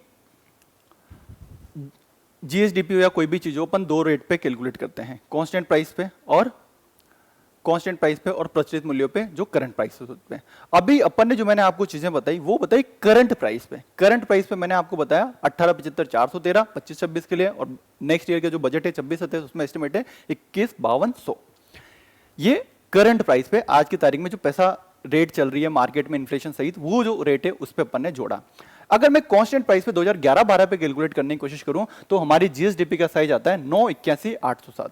जीएसडीपी या कोई भी चीज अपन 2 रेट पे कैलकुलेट करते हैं, कांस्टेंट प्राइस पे और कांस्टेंट प्राइस पे और प्रचलित मूल्यों पे जो करंट प्राइस पे। अभी अपन ने जो मैंने आपको चीजें बताई वो बताई करंट प्राइस पे। करंट प्राइस पे मैंने आपको बताया 18,75,413 25-26 के लिए, और नेक्स्ट ईयर का जो बजट है 26-27 उसमें एस्टिमेट है 21,52,100। ये करंट प्राइस पे आज की तारीख में जो पैसा रेट चल रही है मार्केट में इन्फ्लेशन सहित वो जो रेट है उस पे अपन ने जोड़ा। अगर मैं कांस्टेंट प्राइस पे 2011-12 पे कैलकुलेट करने की कोशिश करूं तो हमारी जीएसडीपी का साइज आता है 981,807,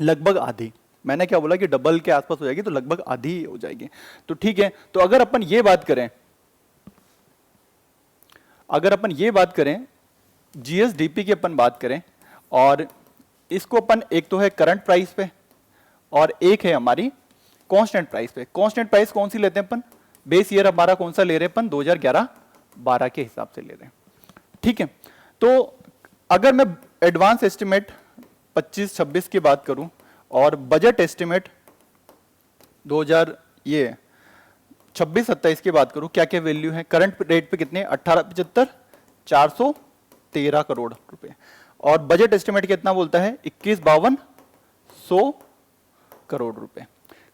लगभग आधी। मैंने क्या बोला कि डबल के आसपास हो जाएगी, तो लगभग आधी हो जाएगी। तो ठीक है, तो अगर अपन ये बात करें जीएसडीपी की अपन बात करें, और इसको अपन एक तो है करंट प्राइस पे और एक है हमारी कांस्टेंट प्राइस पे। कांस्टेंट प्राइस कौन सी लेते हैं अपन, बेस ईयर हमारा कौन सा ले रहे हैं अपन, 2011-12 के हिसाब से ले रहे हैं। ठीक है, तो अगर मैं एडवांस एस्टिमेट 25-26 की बात करूं और बजट एस्टिमेट 2026-27 की बात करूं, क्या क्या वैल्यू है करंट रेट पे कितने, 18,75,413 करोड़ रुपए, और बजट एस्टिमेट कितना बोलता है 21,52,100 करोड़ रुपए।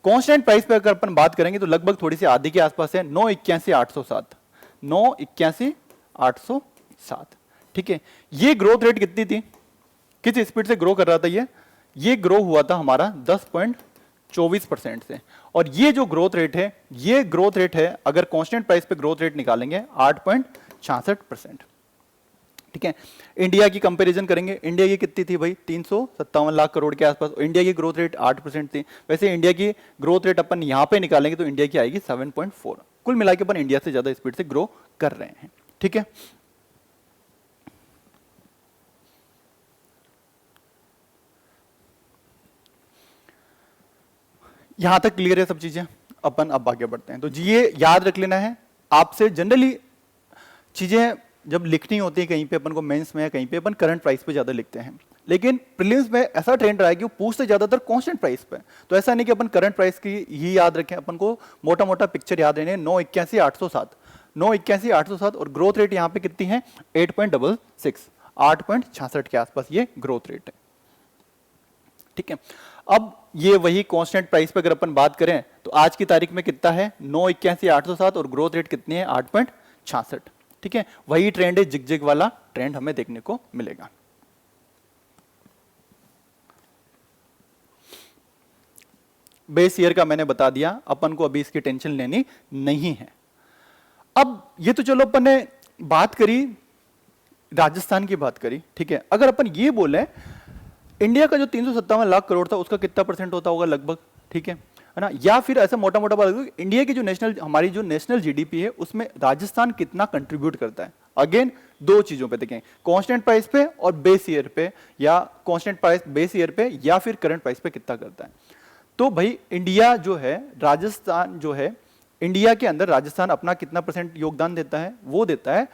कांस्टेंट प्राइस पे अगर अपन बात करेंगे तो लगभग थोड़ी सी आधी के आसपास है, 981,807, 981,807। ठीक है, ये ग्रोथ रेट कितनी थी, किस स्पीड से ग्रो कर रहा था, ये ग्रो हुआ था हमारा 10.24% से, और ये जो ग्रोथ रेट है, ये ग्रोथ रेट है अगर कांस्टेंट प्राइस पे ग्रोथ रेट निकालेंगे 8.66%। ठीक है, इंडिया की कंपैरिजन करेंगे, इंडिया की कितनी थी भाई, 357 लाख करोड़ के आसपास, इंडिया की ग्रोथ रेट 8% थी। वैसे इंडिया की ग्रोथ रेट अपन यहां पे निकालेंगे तो इंडिया की आएगी 7.4। कुल मिलाकर अपन इंडिया से ज्यादा स्पीड से ग्रो कर रहे हैं। ठीक है, यहां तक क्लियर है सब चीजें, अपन अब आगे बढ़ते हैं। तो जी ये याद रख लेना है आपसे, जनरली चीजें जब लिखनी होती है कहीं पे अपन को मेंस में या कहीं पे अपन करंट प्राइस पे ज्यादा लिखते हैं, लेकिन प्रीलिम्स में ऐसा ट्रेंड रहा है कि वो पूछते ज्यादातर कांस्टेंट प्राइस पे। तो ऐसा नहीं कि अपन करंट प्राइस की ही याद रखें, अपन को मोटा मोटा पिक्चर याद रहने, 981,807, 981,807, और ग्रोथ रेट यहाँ पे कितनी है 8.66, 8.66 के आसपास ये ग्रोथ रेट है। ठीक है, अब ये वही कांस्टेंट प्राइस पे अगर अपन बात करें तो आज की तारीख में कितना है 981,807, और ग्रोथ रेट कितनी है 8.66। ठीक है, वही ट्रेंड है, जिग वाला ट्रेंड हमें देखने को मिलेगा। बेस ईयर का मैंने बता दिया, अपन को अभी इसकी टेंशन लेनी नहीं है। अब ये तो चलो अपन ने बात करी, राजस्थान की बात करी। ठीक है, अगर अपन ये बोले इंडिया का जो 357 लाख करोड़ था उसका कितना परसेंट होता होगा लगभग, ठीक है ना, या फिर ऐसा मोटा मोटा बात, इंडिया की जो हमारी जो नेशनल जीडीपी है उसमें राजस्थान कितना कंट्रीब्यूट करता है। अगेन दो चीजों पे देखें, कांस्टेंट प्राइस पे और बेस ईयर पे, या कांस्टेंट प्राइस बेस ईयर पे या फिर करंट प्राइस पे कितना करता है। तो भाई इंडिया जो है, राजस्थान जो है, इंडिया के अंदर राजस्थान अपना कितना परसेंट योगदान देता है, वो देता है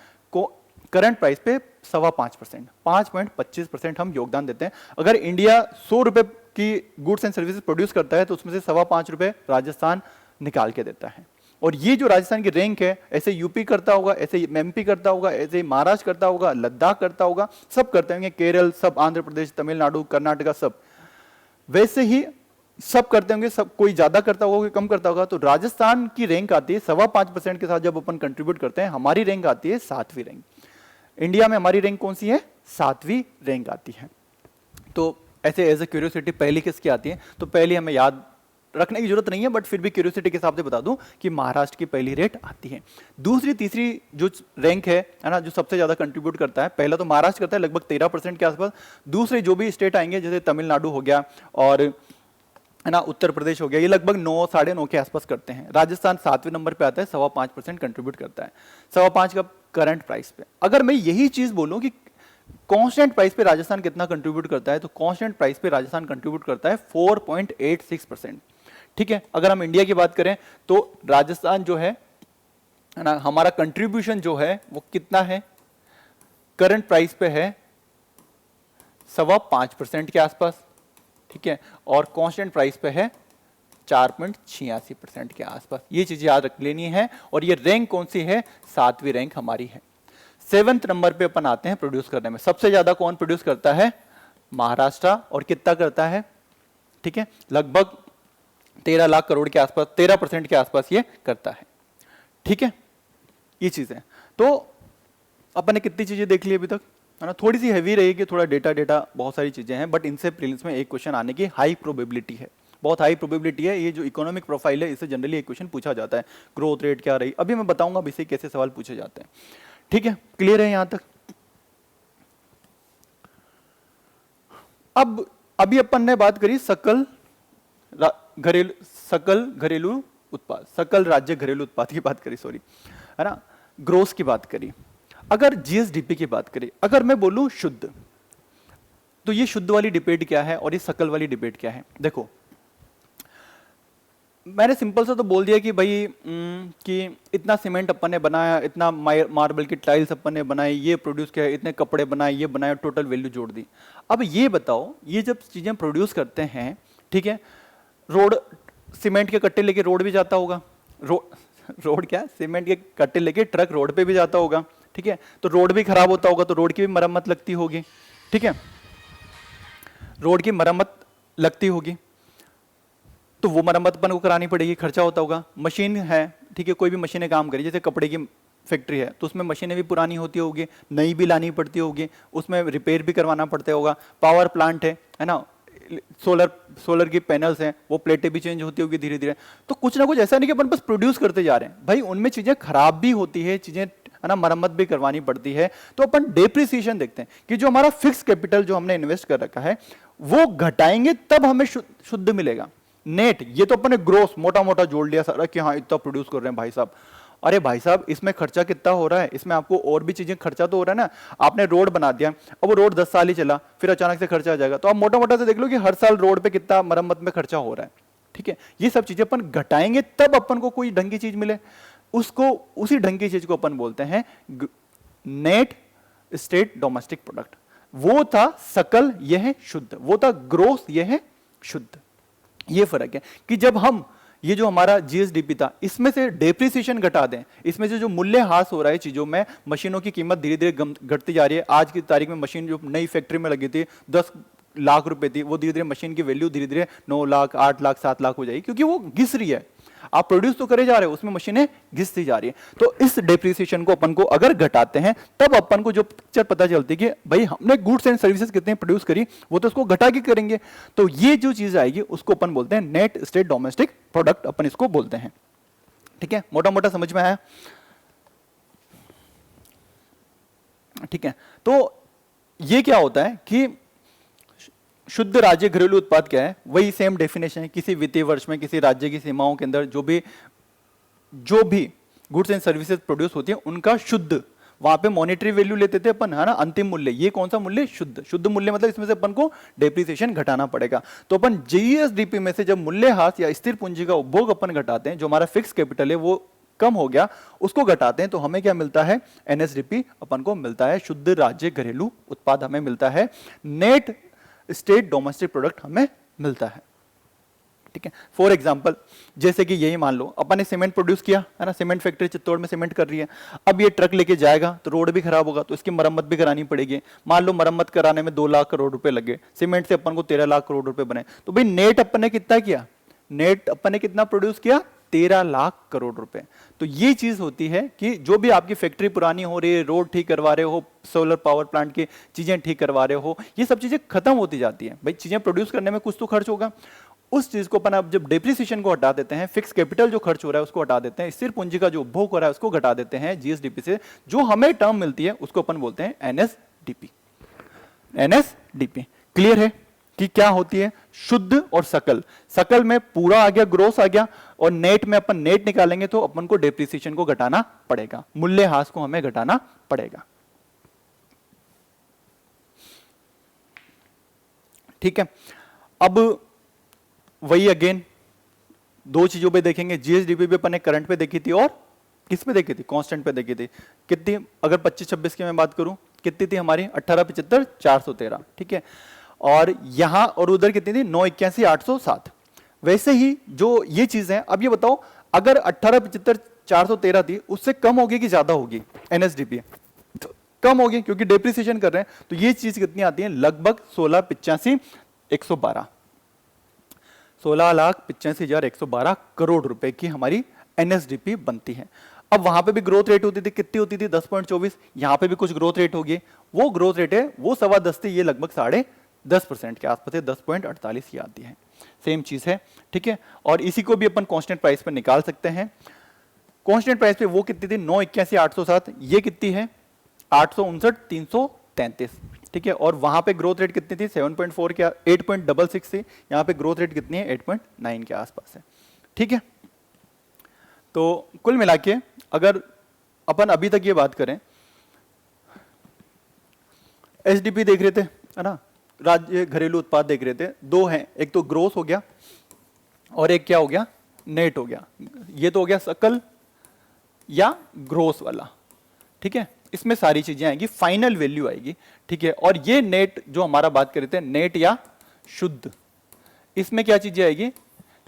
करंट प्राइस पे 5.25%, 5.25% हम योगदान देते हैं। अगर इंडिया 100 रुपए की गुड्स एंड सर्विसेज प्रोड्यूस करता है तो उसमें से 5.25 रुपए राजस्थान निकाल के देता है। और ये जो राजस्थान की रैंक है, ऐसे यूपी करता होगा, ऐसे एमपी करता होगा, ऐसे महाराष्ट्र करता होगा, लद्दाख करता होगा, सब करते होंगे, केरल, सब आंध्र प्रदेश, तमिलनाडु, कर्नाटका, सब वैसे ही सब करते होंगे, सब कोई ज्यादा करता होगा, कोई कम करता होगा। तो राजस्थान की रैंक आती है 5.25% के साथ जब अपन कंट्रीब्यूट करते हैं, हमारी रैंक आती है 7वीं रैंक। इंडिया में हमारी रैंक कौन सी है, 7वीं रैंक आती है। तो ऐसे एज ए क्यूरियोसिटी पहली किसकी आती है, तो पहली हमें याद रखने की जरूरत नहीं है, बट फिर भी क्यूरियोसिटी के हिसाब से बता दूं कि महाराष्ट्र की पहली रेट आती है। दूसरी तीसरी जो रैंक है ना, जो सबसे ज्यादा कंट्रीब्यूट करता है, पहला तो महाराष्ट्र करता है लगभग 13% के आसपास। दूसरे जो भी स्टेट आएंगे जैसे तमिलनाडु हो गया और है ना, उत्तर प्रदेश हो गया, ये लगभग 9, 9.5 के आसपास करते हैं। राजस्थान 7वें नंबर पे आता है, 5.25% कंट्रीब्यूट करता है, 5.25 का करंट प्राइस पे। अगर मैं यही चीज बोलूं कि कांस्टेंट प्राइस पे राजस्थान कितना कंट्रीब्यूट करता है, तो कांस्टेंट प्राइस पे राजस्थान कंट्रीब्यूट करता है 4.86%। ठीक है, अगर हम इंडिया की बात करें तो राजस्थान जो है ना, हमारा कंट्रीब्यूशन जो है वो कितना है, करंट प्राइस पे है 5.25% के आसपास। ठीक है, और कांस्टेंट प्राइस पे है 4.86% के आसपास। ये चीज याद रख लेनी है। और ये रैंक कौन सी है, 7वीं रैंक हमारी है। 7वें नंबर पे अपन आते हैं प्रोड्यूस करने में। सबसे ज्यादा कौन प्रोड्यूस करता है, महाराष्ट्र, और कितना करता है, ठीक है, लगभग 13 लाख करोड़ के आसपास, 13% के आसपास ये करता है। ठीक है, ये चीजें। तो अपन ने कितनी चीजें देख ली अभी तक, है ना। थोड़ी सी हैवी रहेगी, थोड़ा डेटा बहुत सारी चीजें हैं, बट इनसे प्रीलिम्स में एक क्वेश्चन आने की हाई प्रोबेबिलिटी है, बहुत हाई प्रोबेबिलिटी है। ये जो इकोनॉमिक प्रोफाइल है, इससे जनरली एक क्वेश्चन पूछा जाता है, ग्रोथ रेट क्या रही, अभी मैं बताऊंगा अब इससे कैसे सवाल पूछे जाते हैं। ठीक है, क्लियर है यहां तक। अब अभी अपन ने बात करी सकल घरेलू उत्पाद, सकल राज्य घरेलू उत्पाद की बात करी, सॉरी, है ना, ग्रोथ की बात करी। अगर जीएसडीपी की बात करी, अगर मैं बोलूं शुद्ध, तो ये शुद्ध वाली डिबेट क्या है और ये सकल वाली डिबेट क्या है। देखो, मैंने सिंपल सा तो बोल दिया कि भाई कि इतना सीमेंट अपन ने बनाया, इतना मार्बल की टाइल्स अपन ने बनाई, ये प्रोड्यूस किया, इतने कपड़े बनाए, ये बनाया, टोटल वैल्यू जोड़ दी। अब ये बताओ, ये जब चीजें प्रोड्यूस करते हैं, ठीक है, रोड, सीमेंट के कट्टे लेके रोड भी जाता होगा, रोड क्या, सीमेंट के कट्टे लेके ट्रक रोड पे भी जाता होगा, ठीक है, तो रोड भी खराब होता होगा, तो रोड की भी मरम्मत लगती होगी, ठीक है, रोड की मरम्मत लगती होगी, तो वो मरम्मत अपन को करानी पड़ेगी, खर्चा होता होगा। मशीन है, ठीक है, कोई भी मशीनें काम करी, जैसे कपड़े की फैक्ट्री है, तो उसमें मशीनें भी पुरानी होती होगी, नई भी लानी पड़ती होगी, उसमें रिपेयर भी करवाना पड़ता होगा। पावर प्लांट है ना, सोलर की पैनल्स हैं, वो प्लेटें भी चेंज होती होगी धीरे धीरे। तो कुछ ना कुछ ऐसा नहीं कि अपन बस प्रोड्यूस करते जा रहे हैं, भाई उनमें चीजें खराब भी होती है, चीजें, है ना, मरम्मत भी करवानी पड़ती है। तो अपन डेप्रिसिएशन देखते हैं कि जो हमारा फिक्स कैपिटल जो हमने इन्वेस्ट कर रखा है वो घटाएंगे तब हमें शुद्ध मिलेगा। नेट, ये तो अपन ने ग्रोस मोटा मोटा जोड़ लिया सारा कि हाँ इतना प्रोड्यूस कर रहे हैं भाई साहब। अरे भाई साहब, इसमें खर्चा कितना हो रहा है, इसमें आपको और भी चीजें खर्चा तो हो रहा है ना। आपने रोड बना दिया, अब वो रोड 10 साल ही चला, फिर अचानक से खर्चा आ जाएगा, तो आप मोटा मोटा से देख लो कि हर साल रोड पे कितना मरम्मत में खर्चा हो रहा है। ठीक है, ये सब चीजें अपन घटाएंगे तब अपन को कोई ढंग की चीज मिले, उसको, उसी ढंग की चीज को अपन बोलते हैं नेट स्टेट डोमेस्टिक प्रोडक्ट। वो था सकल, यह है शुद्ध, वो था ग्रोस, यह है शुद्ध। ये फर्क है कि जब हम ये जो हमारा जीएसडीपी था, इसमें से डेप्रिसिएशन घटा दें, इसमें से जो मूल्य ह्रास हो रहा है चीजों में, मशीनों की कीमत धीरे धीरे घटती जा रही है। आज की तारीख में मशीन जो नई फैक्ट्री में लगी थी 10 लाख रुपए थी, वो धीरे धीरे मशीन की वैल्यू धीरे धीरे 9 लाख, 8 लाख, 7 लाख हो जाएगी, क्योंकि वो घिस रही है। आप प्रोड्यूस तो करे जा रहे हो, उसमें मशीनें घिसती जा रही है। तो इस डेप्रिसिएशन को अपन को अगर घटाते हैं तब अपन को जो पिक्चर पता चलती है कि भाई हमने गुड्स एंड सर्विसेज कितने प्रोड्यूस करी, वो तो उसको घटा के करेंगे। तो ये जो चीज आएगी उसको अपन बोलते हैं नेट स्टेट डोमेस्टिक प्रोडक्ट, अपन इसको बोलते हैं। ठीक है, मोटा मोटा समझ में आया। ठीक है, तो ये क्या होता है कि शुद्ध राज्य घरेलू उत्पाद क्या है, वही सेम डेफिनेशन है। किसी वित्तीय वर्ष में किसी राज्य की सीमाओं के अंदर जो भी गुड्स एंड सर्विसेज प्रोड्यूस होती है उनका शुद्ध, वहां पे मॉनेटरी वैल्यू लेते थे अपन, है ना, अंतिम मूल्य। ये कौन सा मूल्य, शुद्ध मूल्य, मतलब इसमें से अपन को डेप्रिसिएशन घटाना पड़ेगा। तो अपन जीएसडीपी में से जब मूल्यह्रास या स्थिर पूंजी का उपभोग अपन घटाते हैं, जो हमारा फिक्स कैपिटल है वो कम हो गया, उसको घटाते हैं, तो हमें क्या मिलता है, एनएसडीपी अपन को मिलता है, शुद्ध राज्य घरेलू उत्पाद हमें मिलता है, नेट स्टेट डोमेस्टिक प्रोडक्ट हमें मिलता है। ठीक है, फॉर एग्जांपल जैसे कि यही मान लो अपन ने सीमेंट प्रोड्यूस किया, है ना, सीमेंट फैक्ट्री चित्तौड़ में सीमेंट कर रही है, अब ये ट्रक लेके जाएगा तो रोड भी खराब होगा, तो इसकी मरम्मत भी करानी पड़ेगी। मान लो मरम्मत कराने में 2 लाख करोड़ रुपए लगे, सीमेंट से अपन को 13 लाख करोड़ रुपए बने, तो भाई नेट अपन ने कितना किया, नेट अपन ने कितना प्रोड्यूस किया, 13 लाख करोड़ रुपए। तो ये चीज होती है कि जो भी आपकी फैक्ट्री पुरानी हो रही है, रोड ठीक करवा रहे हो, सोलर पावर प्लांट की चीजें ठीक करवा रहे हो, ये सब चीजें खत्म होती जाती है। भाई चीजें प्रोड्यूस करने में कुछ तो खर्च होगा, उस चीज को अपन अब जब डेप्रिसिएशन को हटा देते हैं, फिक्स कैपिटल जो खर्च हो रहा है उसको हटा देते हैं, स्थिर पूंजी का जो उपभोग हो रहा है उसको घटा देते हैं जीएसडीपी से, जो हमें टर्म मिलती है उसको अपन बोलते हैं एनएसडीपी। एनएसडीपी क्लियर है कि क्या होती है, शुद्ध और सकल। सकल में पूरा आ गया, ग्रोस आ गया, और नेट में अपन नेट निकालेंगे तो अपन को डेप्रिसिएशन को घटाना पड़ेगा, मूल्यह्रास को हमें घटाना पड़ेगा। ठीक है, अब वही अगेन दो चीजों पे देखेंगे, जीएसडीपी पे अपन ने करंट पे देखी थी और किस पे देखी थी, कांस्टेंट पे देखी थी। कितनी, अगर 25-26 की मैं बात करूं, कितनी थी हमारी, 1875 413। ठीक है, और यहां और उधर कितनी थी, 981 807। वैसे ही जो ये चीजें, अब ये बताओ अगर 1875 413 थी, उससे कम होगी कि ज्यादा होगी एनएसडीपी, तो कम होगी क्योंकि डेप्रिसिएशन कर रहे हैं। तो ये चीज कितनी आती है, लगभग 1685 112। 16,85,112 करोड़ रुपए की हमारी एनएसडीपी बनती है। अब वहां पे भी ग्रोथ रेट होती थी, कितनी होती थी? 10.24। यहां पे भी कुछ ग्रोथ रेट होगी, वो ग्रोथ रेट है वो 10.25 थी, ये लगभग 10.5% के आसपास है, 10.48 ये आती है, सेम चीज है, ठीक है। और इसी को भी अपन कांस्टेंट प्राइस पे निकाल सकते हैं। कांस्टेंट प्राइस पे वो कितनी थी? 981,807, ये कितनी है? 859,333, ठीक है। और वहां पे ग्रोथ रेट कितनी थी? 7.4 के 8.66 थी, यहाँ पे ग्रोथ रेट कितनी है? 8.9 के आसपास है, ठीक है। तो कुल मिला के अगर अपन अभी तक ये बात करें, एसडीपी देख रहे थे, है ना, राज्य घरेलू उत्पाद देख रहे थे, दो हैं, एक तो ग्रोस हो गया और एक क्या हो गया? नेट हो गया। ये तो हो गया सकल या ग्रोस वाला, ठीक है। इसमें सारी चीजें आएंगी, फाइनल वैल्यू आएगी, ठीक है। और ये नेट जो हमारा बात कर रहे थे, नेट या शुद्ध, इसमें क्या चीजें आएगी?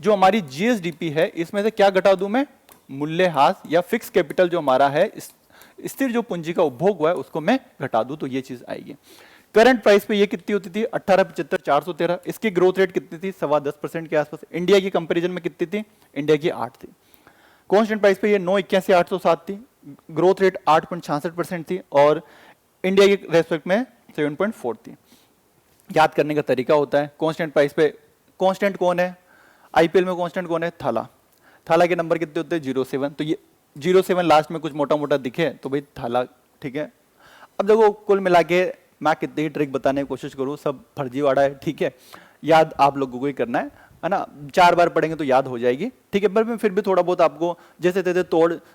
जो हमारी जीएसडीपी है, इसमें से क्या घटा दूं मैं? मूल्यह्रास या फिक्स कैपिटल जो हमारा है, स्थिर जो पूंजी का उपभोग हुआ है उसको मैं घटा दूं, तो ये चीज आएगी। करंट प्राइस पे ये कितनी होती थी? 18,75,413। इसकी ग्रोथ रेट कितनी थी? 10.25% के आसपास। इंडिया की कंपैरिजन में कितनी थी? इंडिया की 8 थी। कांस्टेंट प्राइस पे ये 981,807 थी, ग्रोथ रेट 8.66% थी, और इंडिया के रेस्पेक्ट में 7.4 थी। याद करने का तरीका होता है, कांस्टेंट प्राइस पे कांस्टेंट कौन है? आईपीएल में कांस्टेंट कौन है? थाला। थाला के नंबर कितने होते हैं? 07। तो ये 07 लास्ट में कुछ मोटा मोटा दिखे तो भाई थाला, ठीक है। अब देखो कुल मिला के मैं कितनी ट्रिक बताने की कोशिश करूं, सब फर्जीवाड़ा है, ठीक है। याद आप लोगों को ही करना है ना, 4 बार पढ़ेंगे तो याद हो जाएगी, ठीक है। पर मैं फिर भी थोड़ा बहुत आपको जैसे तैसे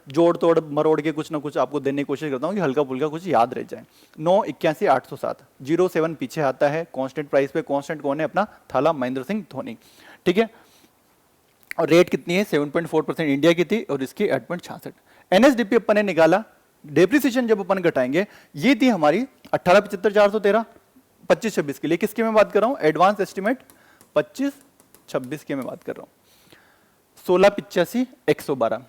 जोड़ तोड़ मरोड़ के कुछ ना कुछ आपको देने की कोशिश करता हूँ कि हल्का फुल्का कुछ याद रह जाए। 981,807, 07 पीछे आता है। कांस्टेंट प्राइस पे कांस्टेंट कौन है? अपना थाला महेंद्र सिंह धोनी, ठीक है। और रेट कितनी है? 7.4% इंडिया की थी और इसकी 8.66। एनएसडीपी अपन ने निकाला, डेप्रिसिएशन जब अपन घटाएंगे, ये थी हमारी 18,75,413 25-26 के लिए। किसकी मैं बात कर रहा हूं? एडवांस एस्टिमेट 25-26 की मैं बात कर रहा हूं। 16,85,112,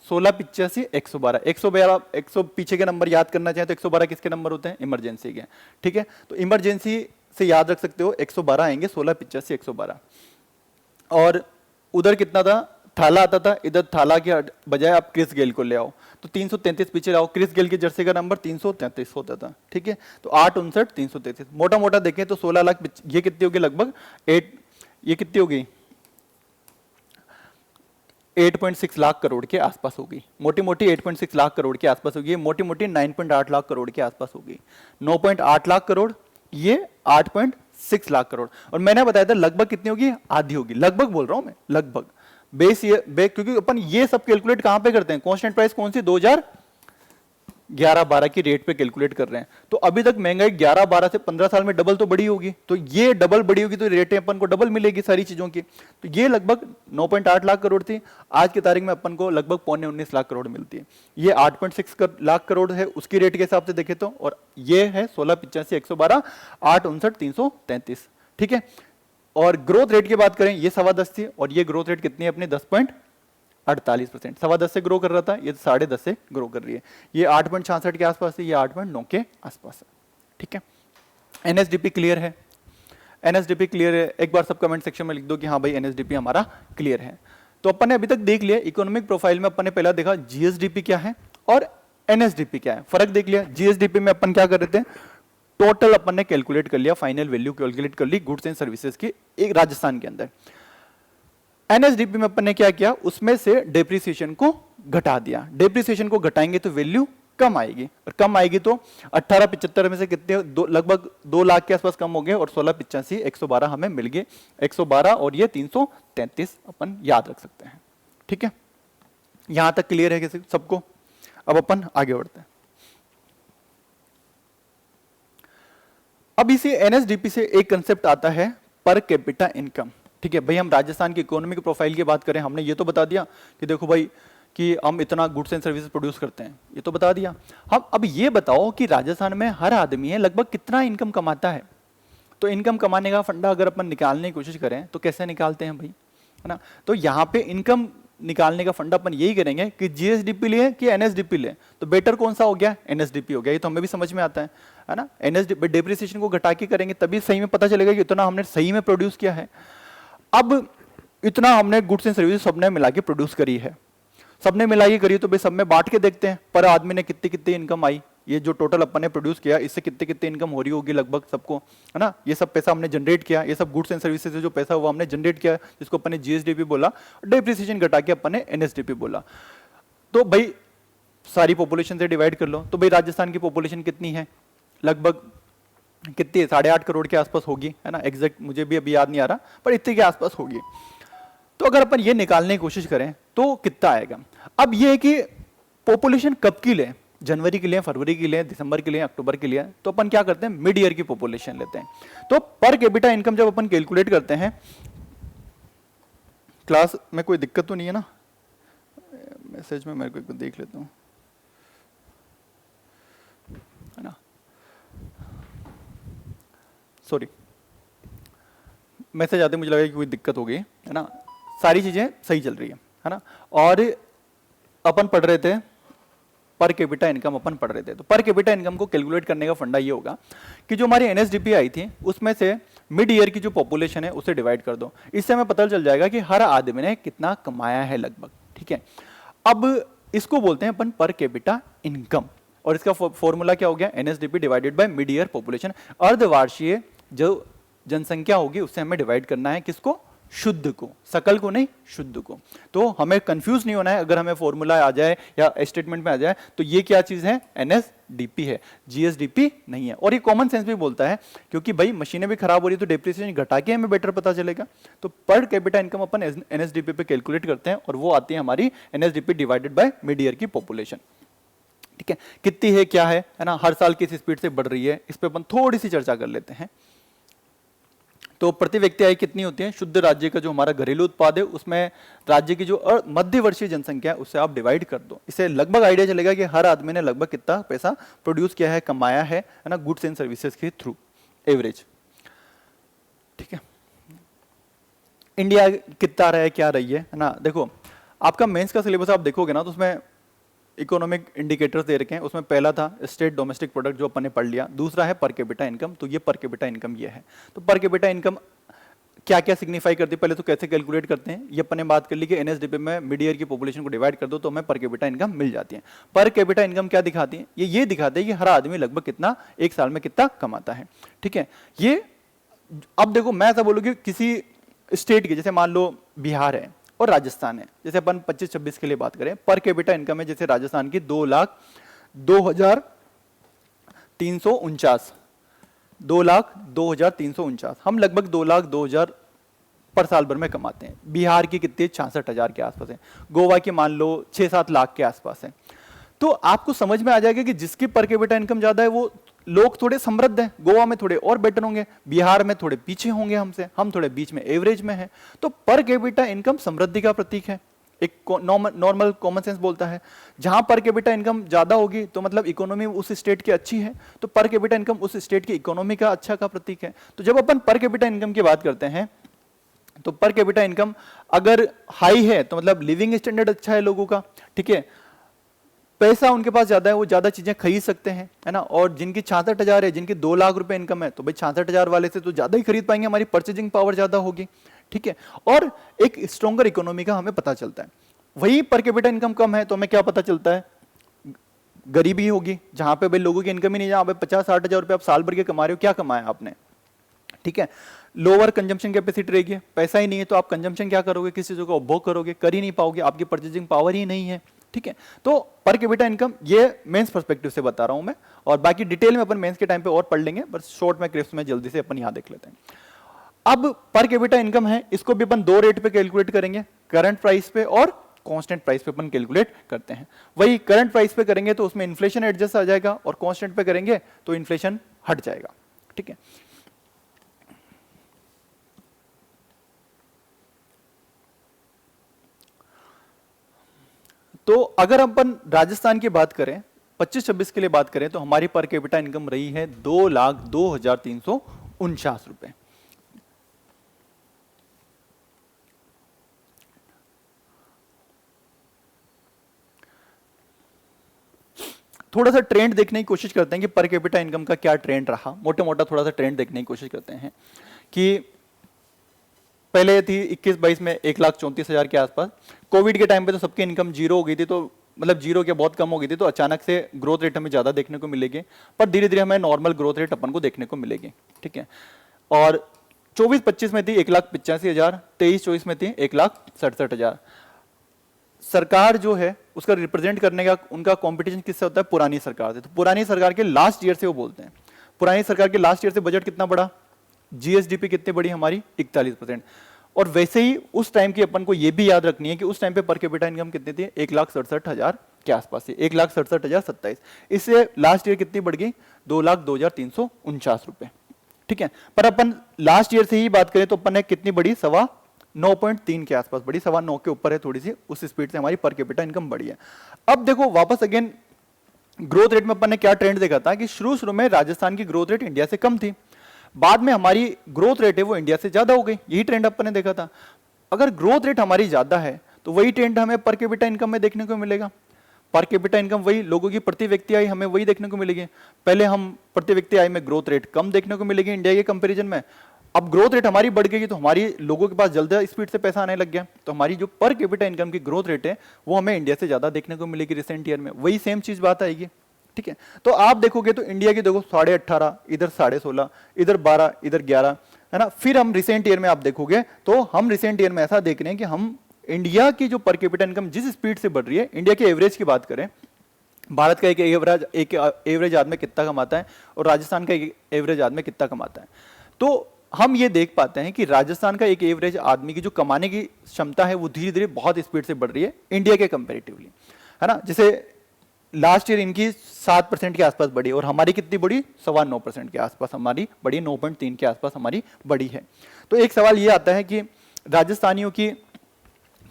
16,85,112, 112 पीछे के नंबर याद करना चाहें तो 112 किसके नंबर होते हैं? इमरजेंसी के, ठीक है। तो इमरजेंसी से याद रख सकते हो, 112 आएंगे, 16,85,112। और उधर कितना था? थाला आता था, इधर थाला के बजाय आप क्रिस गेल को ले आओ, तो 333 पीछे लाओ, क्रिस गेल की जर्सी का नंबर 333 होता था, ठीक है। तो 859,333, मोटा मोटा देखें तो 16 लाख, ये कितनी होगी? लगभग 8, ये कितनी होगी? 8.6 लाख करोड़ के आसपास होगी, मोटी मोटी 8.6 लाख करोड़ के आसपास होगी, मोटी मोटी 9.8 लाख करोड़ के आसपास होगी। 9.8 लाख करोड़, ये 8.6 लाख करोड़। और मैंने बताया था लगभग कितनी होगी? आधी होगी, लगभग बोल रहा हूं मैं, लगभग। बेस ये क्योंकि अपन ये सब कैलकुलेट कहां पे करते हैं? कांस्टेंट प्राइस कौन सी? 2011-12 की रेट पे कैलकुलेट कर रहे हैं। तो अभी तक महंगाई 11-12 से 15 साल में डबल तो बढ़ी होगी, तो ये डबल बढ़ी होगी तो रेटें अपन को डबल मिलेगी सारी चीजों की। तो ये लगभग 9.8 लाख करोड़ थी, आज की तारीख में अपन को लगभग 19.5 लाख करोड़ मिलती है। ये 8.6 लाख करोड़ है उसकी रेट के हिसाब से देखे तो, और ये है 16,85,112, 859,333, ठीक है। और ग्रोथ रेट की बात करें, ये 10.25 थी, और ये ग्रोथ रेट कितनी है अपनी? 10.48%। 10.25 से ग्रो कर रहा था, ये 10.5 से ग्रो कर रही है। ये 8.66 के आसपास है, ये 8.9 के आसपास है, ठीक है। एनएसडीपी क्लियर है? एनएसडीपी क्लियर है? एक बार सब कमेंट सेक्शन में लिख दो कि हाँ भाई एनएसडीपी हमारा क्लियर है। तो अपन ने अभी तक देख लिया इकोनॉमिक प्रोफाइल में, अपन ने पहला देखा जीएसडीपी क्या है और एनएसडीपी क्या है, फर्क देख लिया। जीएसडीपी में अपन क्या कर रहे थे? टोटल अपन ने कैलकुलेट कर लिया, फाइनल वैल्यू कैलकुलेट कर ली गुड्स एंड सर्विसेज की एक राजस्थान के अंदर। एनएसडीपी में अपन ने क्या किया? उसमें से डेप्रिसिएशन को घटा दिया। डेप्रिसिएशन को घटाएंगे तो वैल्यू कम आएगी, और कम आएगी तो 1875 में से कितने? लगभग 2 लाख के आसपास कम हो गए, और 16,85,112 हमें मिल गए। 112 और ये 333 अपन याद रख सकते हैं, ठीक है। यहां तक क्लियर है किसी सबको? अब अपन आगे बढ़ते हैं। अब इसी एनएसडीपी से एक कंसेप्ट आता है पर कैपिटा इनकम, ठीक है। भाई हम राजस्थान की इकोनॉमिक प्रोफाइल की बात करें, हमने ये तो बता दिया कि देखो भाई कि हम इतना गुड्स एंड सर्विसेज प्रोड्यूस करते हैं, ये तो बता दिया। हम अब ये बताओ कि राजस्थान में हर आदमी है लगभग कितना इनकम कमाता है। तो इनकम कमाने का फंडा अगर अपन निकालने की कोशिश करें तो कैसे निकालते हैं भाई, है ना। तो यहाँ पे इनकम निकालने का फंडा अपन यही करेंगे कि जीएसडीपी ले कि एनएसडीपी ले, तो बेटर कौन सा हो गया? एनएसडीपी हो गया। ये तो हमें भी समझ में आता है ना। एनएसडीपी डेप्रिसिएशन को घटा के करेंगे तभी सही में पता चलेगा कि इतना हमने सही में प्रोड्यूस किया है। अब इतना हमने गुड्स एंड सर्विस सबने मिला के प्रोड्यूस करी है, सबने मिला के करी, तो भाई सब में बांट के देखते हैं पर आदमी ने कितनी कितनी इनकम आई, ये जो टोटल अपन ने प्रोड्यूस किया इससे कितने कितने इनकम हो रही होगी लगभग सबको, है ना। ये सब पैसा हमने जनरेट किया, ये सब गुड्स एंड सर्विसेज से जो पैसा हुआ हमने जनरेट किया, जिसको अपन ने जीएसडीपी बोला, डेप्रिसिएशन घटा के अपन ने एनएसडीपी बोला। तो भाई सारी पॉपुलेशन से डिवाइड कर लो, तो भाई राजस्थान की पॉपुलेशन कितनी है, लगभग कितनी है, 8.5 करोड़ के आसपास होगी, है ना। एग्जैक्ट मुझे भी अभी याद नहीं आ रहा, पर इतने के आसपास होगी। तो अगर अपन ये निकालने की कोशिश करें तो कितना आएगा। अब ये है कि पॉपुलेशन कब की ले, जनवरी के लिए, फरवरी के लिए, दिसंबर के लिए, अक्टूबर के लिए, तो अपन क्या करते हैं, मिड ईयर की पॉपुलेशन लेते हैं। तो पर कैपिटा इनकम जब अपन कैलकुलेट करते हैं, क्लास में कोई दिक्कत तो नहीं है ना, मैसेज में मेरे को देख लेता हूं, है ना, सॉरी मैसेज आते मुझे लगा कि कोई दिक्कत हो गई, है ना। सारी चीजें सही चल रही है ना। और अपन पढ़ रहे थे पर कैपिटा इनकम, अपन पढ़ रहे थे, तो पर कैपिटा इनकम को कैलकुलेट करने का फंडा ये होगा कि जो हमारी एनएसडीपी आई थी उसमें से मिड ईयर की जो पॉपुलेशन है उसे डिवाइड कर दो, इससे हमें पता चल जाएगा कि हर आदमी ने कितना कमाया है लगभग, ठीक है। अब इसको बोलते हैं अपन पर कैपिटा इनकम, और इसका फॉर्मूला क्या हो गया, NSDP divided by mid year population. अर्धवार्षीय जो जनसंख्या होगी उससे हमें डिवाइड करना है, किसको, शुद्ध को, सकल को नहीं, शुद्ध को। तो हमें कंफ्यूज नहीं होना है, अगर हमें फॉर्मूला आ जाए या स्टेटमेंट में आ जाए तो ये क्या चीज है, एनएसडीपी है, जीएसडीपी नहीं है। और ये कॉमन सेंस भी बोलता है, क्योंकि भाई मशीनें भी खराब हो रही है तो डेप्रिसिएशन घटा के हमें बेटर पता चलेगा। तो पर कैपिटा इनकम अपन एनएसडीपी पे कैलकुलेट करते हैं, और वो आती है हमारी NSDP divided by mid year की पॉपुलेशन, ठीक है। कितनी है, क्या है ना, हर साल किस स्पीड से बढ़ रही है, इस पे अपन थोड़ी सी चर्चा कर लेते हैं। तो प्रति व्यक्ति आय कितनी होती है, शुद्ध राज्य का जो हमारा घरेलू उत्पाद है उसमें राज्य की जो मध्यवर्षीय जनसंख्या है उससे आप डिवाइड कर दो, इससे लगभग आइडिया चलेगा कि हर आदमी ने लगभग कितना पैसा प्रोड्यूस किया है, कमाया है ना, गुड्स एंड सर्विसेज के थ्रू, एवरेज, ठीक है। इंडिया कितना रहा है, क्या रही है ना। देखो आपका मेंस का सिलेबस आप देखोगे ना तो उसमें इकोनॉमिक इंडिकेटर्स दे रखे हैं, उसमें पहला था स्टेट डोमेस्टिक प्रोडक्ट जो अपन ने पढ़ लिया, दूसरा है पर कैपिटा इनकम। तो ये पर कैपिटा इनकम ये है। तो पर कैपिटा इनकम क्या क्या सिग्निफाई करती है, पहले तो कैसे कैलकुलेट करते हैं ये अपन ने बात कर ली कि एनएसडीपी में मिड ईयर की पॉपुलेशन को डिवाइड कर दो तो हमें पर कैपिटा इनकम मिल जाती है। पर कैपिटा इनकम क्या दिखाती है, ये दिखाते हैं कि हर आदमी लगभग कितना एक साल में कितना कमाता है, ठीक है। ये अब देखो मैं ऐसा बोलूँ कि किसी स्टेट की, जैसे मान लो बिहार है और राजस्थान है, जैसे अपन 25-26 के लिए बात करें, पर कैपिटा इनकम है जैसे राजस्थान की 2,02,349, हम लगभग 2,02,000 पर साल भर में कमाते हैं। बिहार की कितनी, 66,000 के आसपास है। गोवा की मान लो 6-7 लाख के आसपास है। तो आपको समझ में आ जाएगा कि जिसकी पर कैपिटा इनकम ज्यादा है वो लोग थोड़े समृद्ध हैं, गोवा में थोड़े और बेटर होंगे, बिहार में थोड़े पीछे होंगे हमसे, हम थोड़े बीच में एवरेज में हैं। तो पर कैपिटा इनकम समृद्धि का प्रतीक है, एक नॉर्मल कॉमन सेंस बोलता है। जहां पर कैपिटा इनकम ज्यादा होगी तो मतलब इकोनॉमी उस स्टेट की अच्छी है, तो पर कैपिटा इनकम उस स्टेट की इकोनॉमी का अच्छा का प्रतीक है। तो जब अपन पर कैपिटा इनकम की बात करते हैं तो पर कैपिटा इनकम अगर हाई है तो मतलब लिविंग स्टैंडर्ड अच्छा है लोगों का, ठीक है, पैसा उनके पास ज्यादा है, वो ज्यादा चीजें खरीद सकते हैं, है ना। और जिनकी 66,000 है, जिनकी 2 लाख रुपए इनकम है, तो भाई 66,000 वाले से तो ज्यादा ही खरीद पाएंगे, हमारी परचेजिंग पावर ज्यादा होगी, ठीक है। और एक स्ट्रॉन्गर इकोनॉमी का हमें पता चलता है। वही पर कैपिटा इनकम कम है तो हमें क्या पता चलता है, गरीबी होगी, जहां पे भाई लोगों की इनकम ही नहीं, जहां पे 50-60,000 रुपए आप साल भर के कमा रहे हो, क्या कमाया आपने, ठीक है। लोअर कंजम्पशन कैपेसिटी रहेगी, पैसा ही नहीं है तो आप कंजम्पशन क्या करोगे, किस चीजों का उपभोग करोगे, कर ही नहीं पाओगे, आपकी परचेजिंग पावर ही नहीं है, ठीक है। तो पर कैपिटा इनकम ये मेंस पर्सपेक्टिव से बता रहा हूं मैं, और बाकी डिटेल में अपन मेंस के टाइम पे और पढ़ लेंगे, बस शॉर्ट में क्रिप्स में जल्दी से अपन यहां देख लेते हैं। अब पर कैपिटा इनकम है, इसको भी अपन 2 रेट पे कैलकुलेट करेंगे, करंट प्राइस पे और कांस्टेंट प्राइस पे अपन कैलकुलेट करते हैं। वही करंट प्राइस पे करेंगे तो उसमें इन्फ्लेशन एडजस्ट आ जाएगा, और कांस्टेंट पे करेंगे तो इन्फ्लेशन हट जाएगा, ठीक है। तो अगर अपन राजस्थान की बात करें, 25-26 के लिए बात करें, तो हमारी पर कैपिटा इनकम रही है 2,02,349 रुपए। थोड़ा सा ट्रेंड देखने की कोशिश करते हैं कि पर कैपिटा इनकम का क्या ट्रेंड रहा, मोटा मोटा थोड़ा सा ट्रेंड देखने की कोशिश करते हैं कि पहले थी 21-22 में 1,34,000 के आसपास। कोविड के टाइम पे तो सबकी इनकम जीरो हो गई थी, तो मतलब जीरो के बहुत कम हो गई थी, तो अचानक से ग्रोथ रेट हमें ज्यादा देखने को मिलेगी, पर धीरे धीरे हमें नॉर्मल ग्रोथ रेट अपन को देखने को मिलेगी, ठीक है। और 24-25 में थी 1,85,000, 23-24 में थी 1,67,000। सरकार जो है उसका रिप्रेजेंट करने का उनका कंपटीशन किससे होता है? पुरानी सरकार से। तो पुरानी सरकार के लास्ट ईयर से वो बोलते हैं। पुरानी सरकार के लास्ट ईयर से बजट कितना बढ़ा? जीएसडीपी कितनी बड़ी हमारी? 41%। और वैसे ही उस टाइम की अपन को ये भी याद रखनी है कि उस टाइम पे पर कैपिटा इनकम कितनी थी? 1,67,000 के आसपास थी, 1,67,027। इससे लास्ट ईयर कितनी बढ़ गई? 2,02,349 रुपए, ठीक है। पर अपन लास्ट ईयर से ही बात करें तो अपन ने कितनी बढ़ी? 9.3 के आसपास बढ़ी, 9.25 के ऊपर है थोड़ी सी, उस स्पीड से हमारी पर कैपिटा इनकम बढ़ी है। अब देखो वापस अगेन ग्रोथ रेट में अपन ने क्या ट्रेंड देखा था कि शुरू में राजस्थान की ग्रोथ रेट इंडिया से कम थी, बाद में हमारी ग्रोथ रेट है वो इंडिया से ज्यादा हो गई। यही ट्रेंड अपन ने देखा था। अगर ग्रोथ रेट हमारी ज्यादा है तो वही ट्रेंड हमें पर कैपिटा इनकम में देखने को मिलेगा। पर कैपिटा इनकम वही लोगों की प्रति व्यक्ति आय हमें वही देखने को मिलेगी। पहले हम प्रति व्यक्ति आय में ग्रोथ रेट कम देखने को मिलेगी इंडिया के कंपैरिजन में। अब ग्रोथ रेट हमारी बढ़ गई तो हमारी लोगों के पास जल्दी स्पीड से पैसा आने लग गया, तो हमारी जो पर कैपिटा इनकम की ग्रोथ रेट है वो हमें इंडिया से ज्यादा देखने को मिलेगी रिसेंट ईयर में। वही सेम चीज बात आएगी, ठीक है। तो आप देखोगे तो इंडिया की देखो 18.5, इधर 16.5, इधर 12, इधर 11, है ना। फिर हम रिसेंट ईयर में आप देखोगे तो हम रिसेंट ईयर में ऐसा देख रहे हैं कि हम इंडिया की जो पर कैपिटा इनकम जिस स्पीड से बढ़ रही है, इंडिया के एवरेज की बात करें, भारत का एक एवरेज आदमी कितना कमाता है और राजस्थान का एक एवरेज आदमी कितना कमाता है, तो हम ये देख पाते हैं कि राजस्थान का एक एवरेज आदमी की जो कमाने की क्षमता है वो धीरे धीरे बहुत स्पीड से बढ़ रही है इंडिया के कंपैरेटिवली, है ना। जैसे लास्ट ईयर इनकी 7% के आसपास बढ़ी और हमारी कितनी बढ़ी? 9.25% के आसपास हमारी बढ़ी, 9.3 के आसपास हमारी बढ़ी है। तो एक सवाल ये आता है कि राजस्थानियों की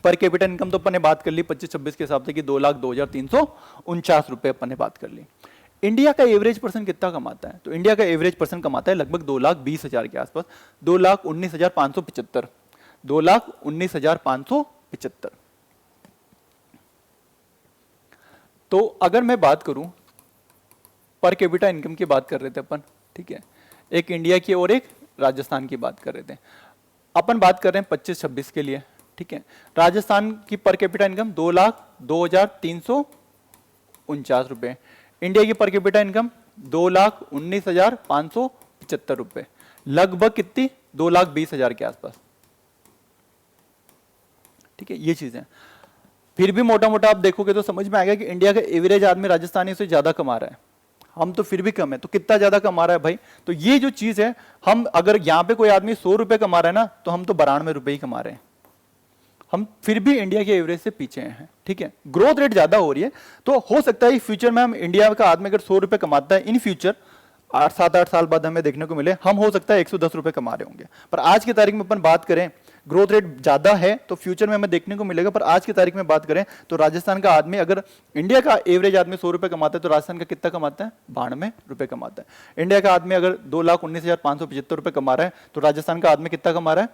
पर कैपिटा इनकम तो अपन ने बात कर ली 25-26 के हिसाब से कि 2,02,349 रुपए अपन ने बात कर ली। इंडिया का एवरेज पर्सन कितना कमाता है? तो इंडिया का एवरेज पर्सन कमाता है लगभग 2,20,000 के आसपास, 2,19,575, 2,19,575। तो अगर मैं बात करूं, पर कैपिटा इनकम की बात कर रहे थे अपन, ठीक है, एक इंडिया की और एक राजस्थान की बात कर रहे थे। अपन बात कर रहे हैं 25-26 के लिए, ठीक है। राजस्थान की पर कैपिटा इनकम 2,02,349 रुपए, इंडिया की पर कैपिटा इनकम 2,19,575 रुपए, लगभग कितनी? 2,20,000 के आसपास, ठीक है। ये चीजें फिर भी मोटा मोटा आप देखोगे तो समझ में आएगा कि इंडिया का एवरेज आदमी राजस्थानी से ज्यादा कमा रहा है, हम तो फिर भी कम है। तो कितना ज्यादा कमा रहा है भाई? तो ये जो चीज है, हम अगर यहाँ पे कोई आदमी 100 रुपए कमा रहा है ना, तो हम तो 92 रुपए ही कमा रहे हैं, हम फिर भी इंडिया के एवरेज से पीछे हैं, ठीक है। ग्रोथ रेट ज्यादा हो रही है, तो हो सकता है फ्यूचर में हम इंडिया का आदमी अगर 100 रुपए कमाता है, इन फ्यूचर 7-8 साल बाद हमें देखने को मिले हम हो सकता है 110 रुपए कमा रहे होंगे। पर आज की तारीख में अपन बात करें, ग्रोथ रेट ज्यादा है तो फ्यूचर में हमें देखने को मिलेगा। पर आज की तारीख में बात करें तो राजस्थान का आदमी, अगर इंडिया का एवरेज आदमी 100 रुपए कमाता है तो राजस्थान का कितना कमाता है? 92 रुपए कमाता है। इंडिया का आदमी अगर 2,19,575 रुपए कमा रहा है तो राजस्थान का आदमी कितना कमा रहा है?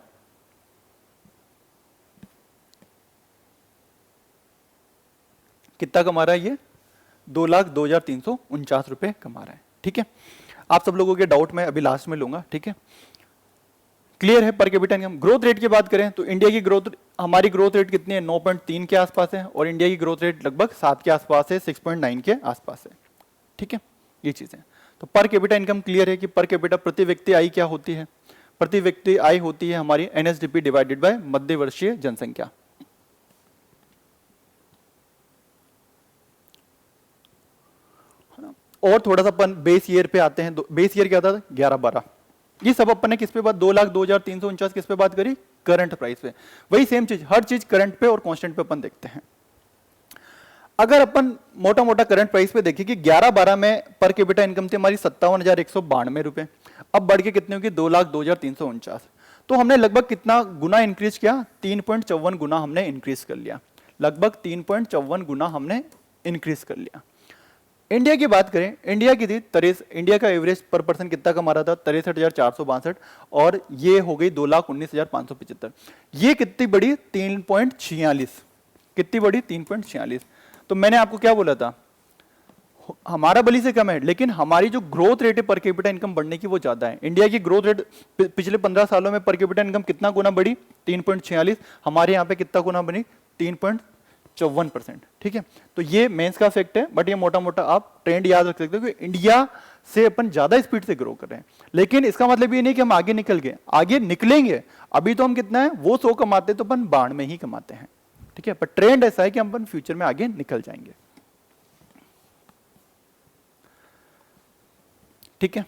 कितना कमा रहा है? ये 2,02,349 रुपए कमा रहा है, ठीक है। आप सब लोगों के डाउट मैं अभी लास्ट में लूंगा, ठीक है। क्लियर है? Per capita income. Growth rate की बात करें तो इंडिया की ग्रोथ, हमारी ग्रोथ रेट कितनी है? 9.3 के आसपास है और इंडिया की ग्रोथ रेट लगभग 7 के आसपास है, 6.9 के आसपास है, ठीक है। ये चीजें, तो पर कैपिटा इनकम क्लियर है कि पर कैपिटा प्रति व्यक्ति आय क्या होती है? प्रति व्यक्ति आय होती है हमारी एनएसडीपी डिवाइडेड बाय मध्य वर्षीय जनसंख्या। और थोड़ा सा अपन बेस ईयर पे आते हैं। बेस ईयर क्या था? 11-12। ये सब अपन ने किस पे बात? 2,02,349 किस पे बात करी? करंट प्राइस पे। वही सेम चीज, हर चीज करंट पे और कांस्टेंट पे अपन देखते हैं। अगर अपन मोटा मोटा करंट प्राइस पे देखें कि 11-12 में पर कैपिटा इनकम थी हमारी 57,192 रुपए, अब बढ़ के कितने होगी? 2,02,349। तो हमने लगभग कितना गुना इंक्रीज किया? 3.54 गुना हमने इंक्रीज कर लिया, लगभग 3.54 गुना हमने इंक्रीज कर लिया। इंडिया की बात करें, इंडिया की थी इंडिया का एवरेज पर पर्सन कितना कमा रहा था? 63,462 और ये हो गई 2,19,575। ये कितनी बड़ी? 3.46। कितनी बड़ी? 3.46। तो मैंने आपको क्या बोला था? हमारा बली से कम है, लेकिन हमारी जो ग्रोथ रेट है पर कैपिटा इनकम बढ़ने की वो ज्यादा है। इंडिया की ग्रोथ रेट पिछले 15 सालों में पर कैपिटा इनकम कितना गुना बढ़ी? 3.46। हमारे यहाँ पे कितना गुना बनी? 3.54%। ठीक है, तो ये मेंस का फैक्ट है, बट ये मोटा मोटा आप ट्रेंड याद रख सकते हो कि इंडिया से अपन ज्यादा स्पीड से ग्रो कर रहे हैं। लेकिन इसका मतलब ये नहीं कि हम आगे निकल गए, आगे निकलेंगे। अभी तो हम कितना है, वो 100 कमाते तो अपन 92 में ही कमाते हैं। ठीक है, पर ट्रेंड ऐसा है कि हम अपन फ्यूचर में आगे निकल जाएंगे। ठीक है,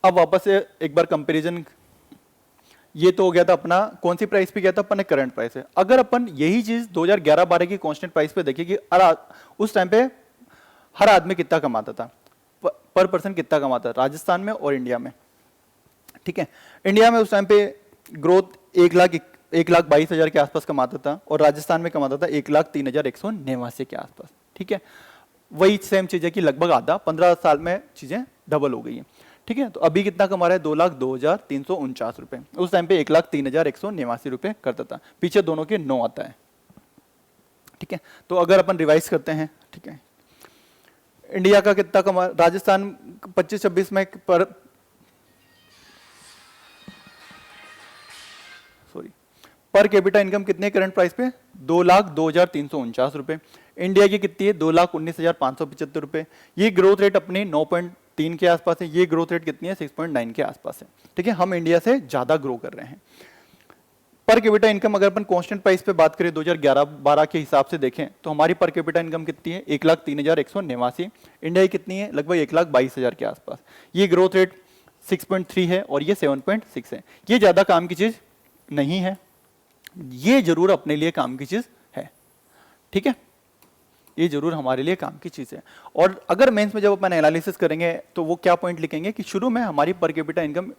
अब वापस से एक बार कंपैरिजन, ये तो हो गया था अपना कौन सी प्राइस पे गया था अपन ने, करंट प्राइस है। अगर अपन यही चीज 2011-12 की कांस्टेंट प्राइस पे देखिए कि उस टाइम पे हर आदमी कितना कमाता था, पर पर्सन कितना कमाता था राजस्थान में और इंडिया में। ठीक है, इंडिया में उस टाइम पे ग्रोथ 1,22,000 के आसपास कमाता था और राजस्थान में कमाता था 1,03,189 के आसपास। ठीक है, वही सेम चीज है कि लगभग आधा 15 साल में चीजें डबल हो गई है। ठीक है, तो अभी कितना कमा रहा है? 2,02,349 रुपए। उस टाइम पे 1,03,189 रुपए करता था। पीछे दोनों के 9 आता है। ठीक है, तो अगर अपन रिवाइज करते हैं, ठीक है, इंडिया का कितना कमा, राजस्थान 25-26 में पर कैपिटा इनकम कितने करंट प्राइस पे? 2,02,349 रुपए। इंडिया की कितनी है? 2,19,575 रुपए। ये ग्रोथ रेट अपनी 9.3 के आसपास है, ये ग्रोथ रेट कितनी है? 6.9 के आसपास है। ठीक है, हम इंडिया से ज्यादा ग्रो कर रहे हैं। पर कैपिटा इनकम अगर अपन कांस्टेंट प्राइस पे बात करें 2011-12 के हिसाब से देखें तो हमारी पर कैपिटा इनकम कितनी है? 1,03,189। इंडिया की कितनी है? लगभग 1,22,000 के आसपास। ये ग्रोथ रेट 6.3 है और ये 7.6 है। ये ज्यादा काम की चीज नहीं है, ये जरूर अपने लिए काम की चीज है। ठीक है, ये जरूर हमारे लिए काम की चीज है। और अगर मेंस में जब अपन एनालिसिस करेंगे तो वो क्या पॉइंट लिखेंगे कि शुरू में हमारी पर कैपिटा इनकम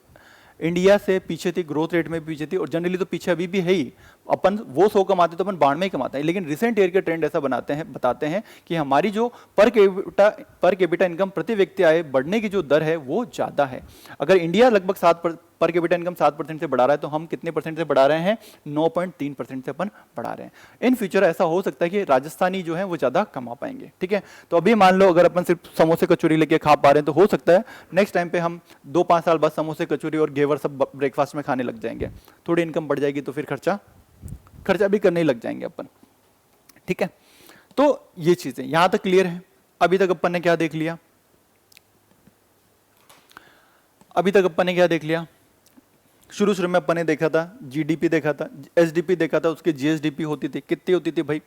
इंडिया से पीछे थी, ग्रोथ रेट में भी पीछे थी, और जनरली तो पीछे अभी भी है ही। अपन वो 100 कमाते तो अपन 92 ही कमाते हैं। लेकिन रिसेंट ईयर के ट्रेंड ऐसा बताते हैं कि हमारी जो पर कैपिटा इनकम प्रति व्यक्ति आय बढ़ने की जो दर है वो ज्यादा है। अगर इंडिया लगभग 7 पर कैपिटा इनकम 7% से बढ़ा रहा है तो हम कितने परसेंट से बढ़ा रहे हैं? 9.3% से अपन बढ़ा रहे हैं। इन फ्यूचर ऐसा हो सकता है कि राजस्थानी जो है वो ज्यादा कमा पाएंगे। ठीक है, तो अभी मान लो अगर अपन सिर्फ समोसे कचौरी लेके खा पा रहे हैं तो हो सकता है नेक्स्ट टाइम पे हम 2-5 साल बाद समोसे कचौरी और घेवर सब ब्रेकफास्ट में खाने लग जाएंगे। थोड़ी इनकम बढ़ जाएगी तो फिर खर्चा भी करने लग जाएंगे अपन। ठीक है, तो ये चीजें यहां तक क्लियर है। अभी तक अपन ने क्या देख लिया? शुरू में अपन ने देखा था जीडीपी, देखा था एसडीपी, देखा था उसके जीएसडीपी होती थी। कितनी होती थी भाई?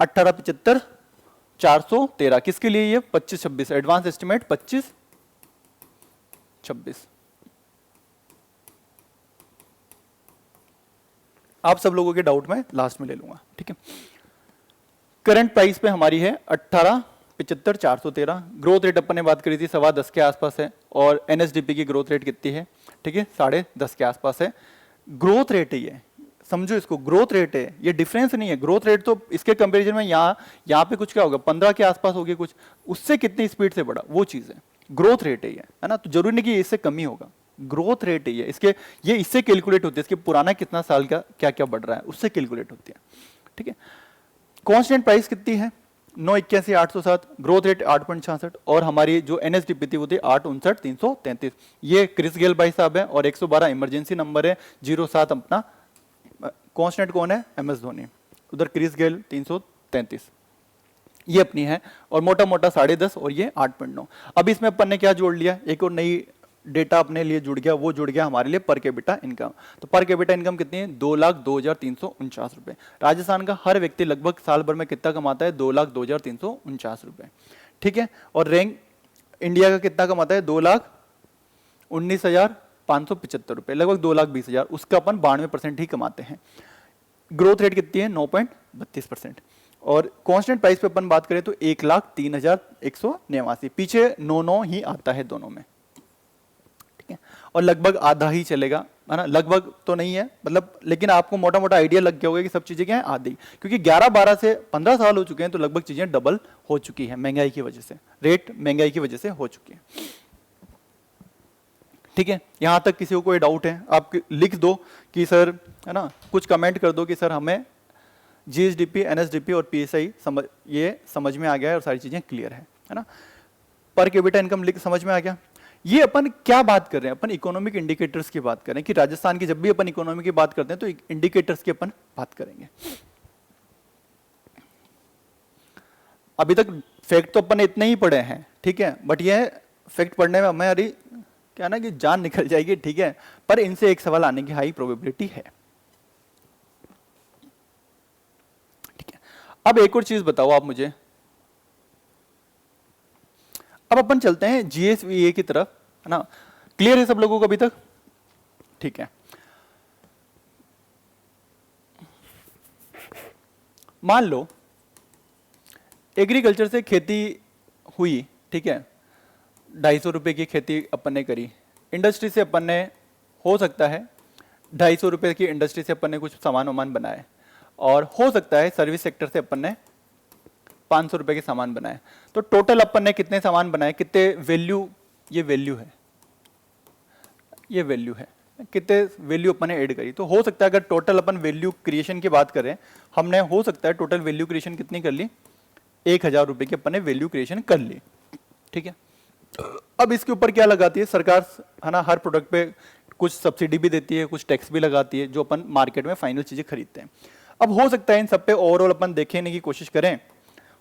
18,75,413। किसके लिए? ये 25-26 एडवांस एस्टिमेट 25-26। आप सब लोगों के डाउट में लास्ट में ले लूंगा। ठीक है, करंट प्राइस पे हमारी है 18,75,413। ग्रोथ रेट अपन ने बात करी थी 10.25 के आसपास है, और एनएसडीपी की ग्रोथ रेट कितनी है? ठीक है, 10.5 के आसपास है। ग्रोथ रेट है ये, समझो इसको, ग्रोथ रेट है ये, डिफरेंस नहीं है। ग्रोथ रेट तो इसके कंपैरिजन में यहाँ पे कुछ क्या होगा? 15 के आसपास होगी कुछ, उससे कितनी स्पीड से बढ़ा वो चीज है। ग्रोथ रेट है ये, है ना? तो जरूरी नहीं कि इससे कम ही होगा। ग्रोथ रेट है ये इससे कैलकुलेट होती है, इसके पुराना कितना साल का क्या क्या बढ़ रहा है उससे कैलकुलेट होती है। ठीक है, कांस्टेंट प्राइस कितनी है? 981,807, ग्रोथ रेट 8.66, और हमारी जो एनएसडीपी थी वो थी 859,333। ये क्रिस गेल भाई साहब है, और 112 इमरजेंसी नंबर है, 07 अपना कांस्टेंट कौन है? एमएस धोनी। उधर क्रिस गेल 333 ये अपनी है, और मोटा मोटा 10.5 और ये 8.9। अब इसमें अपन ने क्या जोड़ लिया? एक और नई डेटा अपने लिए जुड़ गया, वो जुड़ गया हमारे लिए पर कैपिटा इनकम। तो पर कैपिटा इनकम कितनी है? 2,02,349 रुपए। राजस्थान का हर व्यक्ति लगभग साल भर में कितना कमाता है? 2,02,349 रुपए। ठीक है, और रैंक इंडिया का कितना कमाता है? 2,19,575 रुपए, लगभग 2,20,000। उसका अपन 92% ही कमाते हैं। ग्रोथ रेट कितनी है? 9.32%। और कांस्टेंट प्राइस पे अपन बात करें तो 1,03,189। पीछे 9 ही आता है दोनों में। और लगभग आधा ही चलेगा, है ना? लगभग तो नहीं है मतलब, लेकिन आपको मोटा मोटा आइडिया लग गया होगा कि सब चीजें क्या है? आधी। क्योंकि 11-12 से 15 साल हो चुके हैं तो लगभग चीजें डबल हो चुकी है महंगाई की वजह से, रेट महंगाई की वजह से हो चुकी है। ठीक है, यहां तक किसी को कोई डाउट है आप लिख दो कि सर, है ना, कुछ कमेंट कर दो कि सर हमें जीएसडीपी, एनएसडीपी और पीएसआई समझ में आ गया है और सारी चीजें क्लियर है है ना। पर कैपिटा इनकम समझ में आ गया। ये अपन क्या बात कर रहे हैं, अपन इकोनॉमिक इंडिकेटर्स की बात करें कि राजस्थान की जब भी अपन इकोनॉमी की बात करते हैं तो इंडिकेटर्स की अपन बात करेंगे। अभी तक फैक्ट तो अपन ने इतने ही पढ़े हैं, ठीक है, बट ये फैक्ट पढ़ने में हमारी क्या ना कि जान निकल जाएगी, ठीक है, पर इनसे एक सवाल आने की हाई प्रोबेबिलिटी है। ठीक है, अब एक और चीज बताओ आप मुझे, अब अपन चलते हैं जीएसवीए की तरफ, है ना। क्लियर है सब लोगों को अभी तक? ठीक है, मान लो एग्रीकल्चर से खेती हुई, ठीक है, 250 रुपए की खेती अपन ने करी, इंडस्ट्री से अपन ने हो सकता है 250 रुपए की इंडस्ट्री से अपन ने कुछ सामान वामान बनाए, और हो सकता है सर्विस सेक्टर से अपन ने 500 रुपए के सामान बनाए। तो टोटल अपन ने कितने सामान बनाए, कितने वैल्यू, ये वैल्यू है, ये वैल्यू है, कितने वैल्यू अपन ने ऐड करी। तो हो सकता है अगर टोटल अपन वैल्यू क्रिएशन की बात करें, हमने हो सकता है टोटल वैल्यू क्रिएशन कितनी कर ली, 1000 रुपए की अपन ने वैल्यू क्रिएशन कर ली, ठीक है। अब इसके ऊपर क्या लगाती है सरकार, है ना, हर प्रोडक्ट पे कुछ सब्सिडी भी देती है, कुछ टैक्स भी लगाती है, जो अपन मार्केट में फाइनल चीजें खरीदते हैं। अब हो सकता है इन सब पे ओवरऑल अपन देखने की कोशिश करें,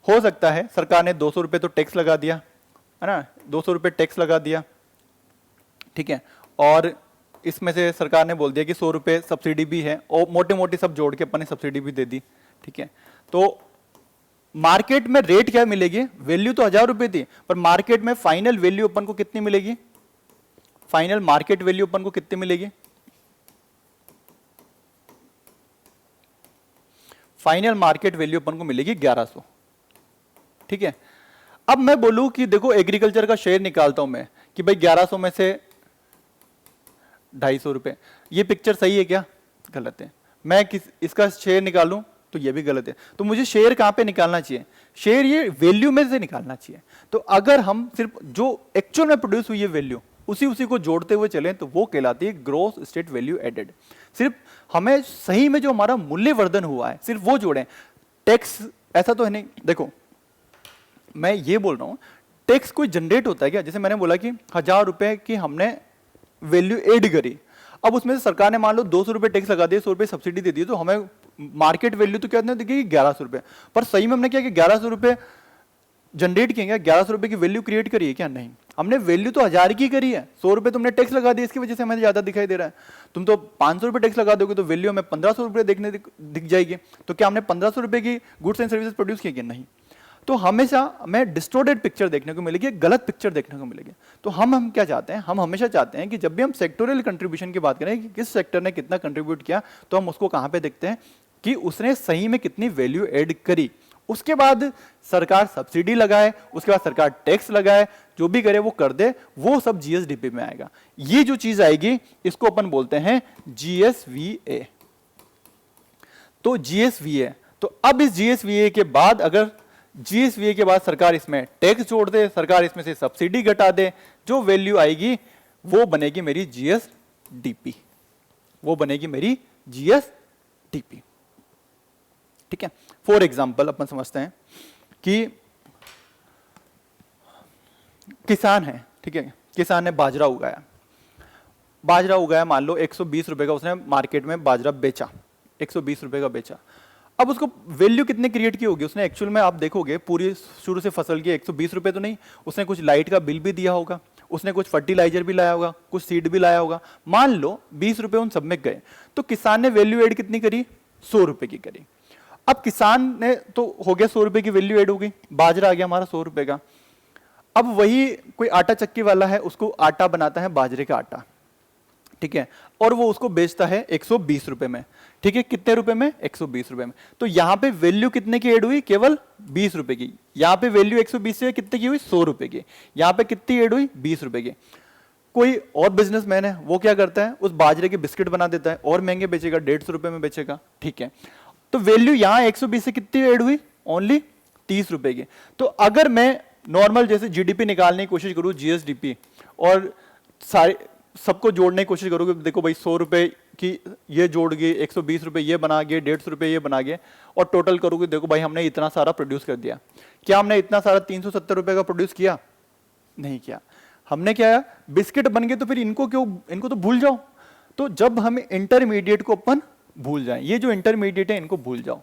हो सकता है सरकार ने 200 रुपए तो टैक्स लगा दिया, है ना, 200 रुपए टैक्स लगा दिया, ठीक है, और इसमें से सरकार ने बोल दिया कि 100 रुपए सब्सिडी भी है, और मोटी मोटी सब जोड़ के अपन ने सब्सिडी भी दे दी, ठीक है। तो मार्केट में रेट क्या मिलेगी, वैल्यू तो 1000 रुपए थी, पर मार्केट में फाइनल वैल्यू अपन को कितनी मिलेगी, फाइनल मार्केट वैल्यू अपन को कितनी मिलेगी, फाइनल मार्केट वैल्यू अपन को मिलेगी 1100, ठीक है। अब मैं बोलूं कि देखो एग्रीकल्चर का शेयर निकालता हूं मैं कि भाई 1100 में से 250 रुपए, ये पिक्चर सही है क्या, गलत है। मैं इसका शेयर निकालूं तो ये भी गलत है। तो मुझे शेयर कहां पे निकालना चाहिए, शेयर ये वैल्यू में से निकालना चाहिए। तो अगर हम सिर्फ जो एक्चुअल में प्रोड्यूस हुई है वैल्यू उसी को जोड़ते हुए चलें तो वो कहलाती है ग्रॉस स्टेट वैल्यू एडेड। सिर्फ हमें सही में जो हमारा मूल्य वर्धन हुआ है सिर्फ वो जोड़ें, टैक्स ऐसा तो है नहीं। देखो मैं ये बोल रहा हूं, टैक्स कोई जनरेट होता है क्या, जैसे मैंने बोला कि 1000 रुपए की हमने वैल्यू एड करी, अब उसमें से सरकार ने मान लो 200 रुपए टैक्स लगा दिए, 100 रुपए सब्सिडी दे दी, तो हमें मार्केट वैल्यू तो क्या दिखेगी 1100 रुपए, पर सही में हमने क्या कि 1100 रुपए जनरेट किए, 1100 रुपए की वैल्यू क्रिएट करी है क्या, नहीं, हमने वैल्यू तो 1000 की करी है, 100 रुपए तुमने टैक्स लगा दिया, इसकी वजह से हमें ज्यादा दिखाई दे रहा है। तुम तो 500 रुपए टैक्स लगा दोगे तो वैल्यू हमें 1500 रुपए देखने दिख जाएगी। तो क्या हमने 1500 रुपए की गुड्स एंड सर्विसेज प्रोड्यूस किए क्या, नहीं। तो हमेशा हमें डिस्टोर्टेड पिक्चर देखने को मिलेगी, गलत पिक्चर देखने को मिलेगी। तो हम क्या चाहते हैं, हम हमेशा चाहते हैं कि जब भी हम सेक्टोरियल कंट्रीब्यूशन की बात करें कि किस सेक्टर ने कितना कंट्रीब्यूट किया, तो हम उसको कहां पे देखते हैं कि उसने सही में कितनी वैल्यू ऐड करी। उसके बाद सरकार सब्सिडी लगाए, उसके बाद सरकार टैक्स लगाए, जो भी करे वो कर दे, वो सब जीएसडीपी में आएगा। ये जो चीज आएगी इसको अपन बोलते हैं जीएसवीए। तो जीएसवीए, तो अब इस जीएसवीए के बाद अगर जीएसवीए के बाद सरकार इसमें टैक्स जोड़ दे, सरकार इसमें से सब्सिडी घटा दे, जो वैल्यू आएगी वो बनेगी मेरी जीएसडीपी, वो बनेगी मेरी जीएसडीपी, ठीक है। फॉर एग्जाम्पल अपन समझते हैं कि किसान है, ठीक है, किसान ने बाजरा उगाया, बाजरा उगाया मान लो 120 रुपए का उसने मार्केट में बाजरा बेचा, 120 रुपए का बेचा। अब उसको वैल्यू कितने क्रिएट की होगी उसने, एक्चुअल में आप देखोगे पूरी शुरू से फसल की 120 रुपए तो नहीं, उसने कुछ लाइट का बिल भी दिया होगा, उसने कुछ फर्टिलाइजर भी लाया होगा, कुछ सीड भी लाया होगा, मान लो 20 रुपए उन सब में गए, तो किसान ने वैल्यू एड कितनी करी, 100 रुपए की करी। अब किसान ने तो हो गया 100 रुपए की वैल्यू एड हो गई, बाजरा आ गया हमारा 100 रुपए का। अब वही कोई आटा चक्की वाला है, उसको आटा बनाता है बाजरे का आटा, ठीक है, और वो उसको बेचता है 120 रुपए में, ठीक है, कितने रुपए में, 120 रुपए में। तो यहां पे वैल्यू कितने की ऐड हुई, केवल 20 रुपए की। यहां पे वैल्यू 120 से कितने की हुई, 100 रुपए की। यहां पे कितनी ऐड हुई, 20 रुपए की। कोई और बिजनेसमैन है, वो क्या करता है, उस बाजरे के बिस्किट बना देता है और महंगे बेचेगा, 150 रुपए में बेचेगा, ठीक है। तो वैल्यू यहां 120 से कितनी ऐड हुई, ओनली 30 रुपए की। तो अगर मैं नॉर्मल जैसे जीडीपी निकालने की कोशिश करूं, जीएसडीपी, और सारे सबको जोड़ने की कोशिश करोगे, देखो भाई 100 रुपए की ये जोड़ गए, 120 रुपए ये बना गए, 150 रुपए ये बना गए, और टोटल करोगे, देखो भाई हमने इतना सारा प्रोड्यूस कर दिया। क्या हमने इतना सारा 370 रुपए का प्रोड्यूस किया? नहीं किया। हमने क्या, बिस्किट बन गए तो फिर इनको क्यों, इनको तो भूल जाओ। तो जब हमें इंटरमीडिएट को अपन भूल जाएं, ये जो इंटरमीडिएट है इनको भूल जाओ,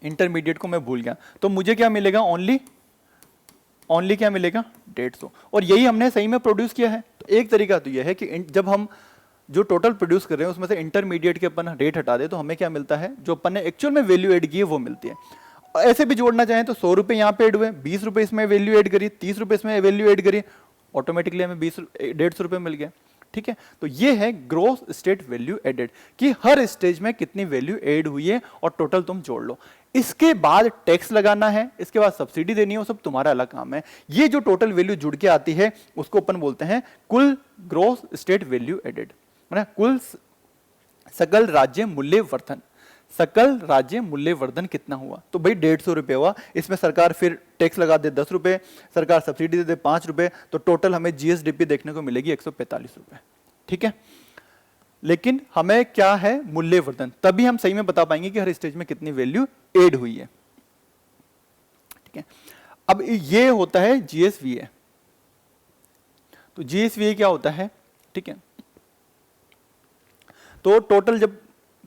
इंटरमीडिएट को मैं भूल गया, तो मुझे क्या मिलेगा, ओनली क्या मिलेगा, 150। और यही हमने सही में प्रोड्यूस किया है। तो एक तरीका तो यह है कि जब हम जो टोटल प्रोड्यूस कर रहे हैं उसमें से इंटरमीडिएट के अपन रेट हटा दे तो हमें क्या मिलता है, जो अपन ने एक्चुअल में वैल्यू ऐड की है वो मिलती है। ऐसे भी जोड़ना चाहें तो 100 रुपए यहाँ पे ऐड हुए, 20 रुपए इसमें वैल्यू ऐड करी, 30 रुपए इसमें वैल्यू ऐड करी, ऑटोमेटिकली हमें 150 रुपए मिल गया। ठीक है, तो ये है ग्रोस स्टेट वैल्यू एडेड, कि हर स्टेज में कितनी वैल्यू ऐड हुई है और टोटल तुम जोड़ लो। इसके बाद टैक्स लगाना है, इसके बाद सब्सिडी देनी है, वो सब तुम्हारा अलग काम है। ये जो टोटल वैल्यू जुड़ के आती है उसको अपन बोलते हैं कुल ग्रोस स्टेट वैल्यू एडेड, है ना, कुल सकल राज्य मूल्य वर्धन। सकल राज्य मूल्य वर्धन कितना हुआ, तो भाई 150 रुपए हुआ, इसमें सरकार फिर टैक्स लगा दे 10 रुपए, सरकार सब्सिडी दे दे 5 रुपए, तो टोटल हमें जीएसडीपी देखने को मिलेगी 145 रुपए। ठीक है, लेकिन हमें क्या है, मूल्य वर्धन, तभी हम सही में बता पाएंगे कि हर स्टेज में कितनी वैल्यू एड हुई है। ठीक है, अब ये होता है जीएसवीए। तो जीएसवीए क्या होता है, ठीक है, तो टोटल जब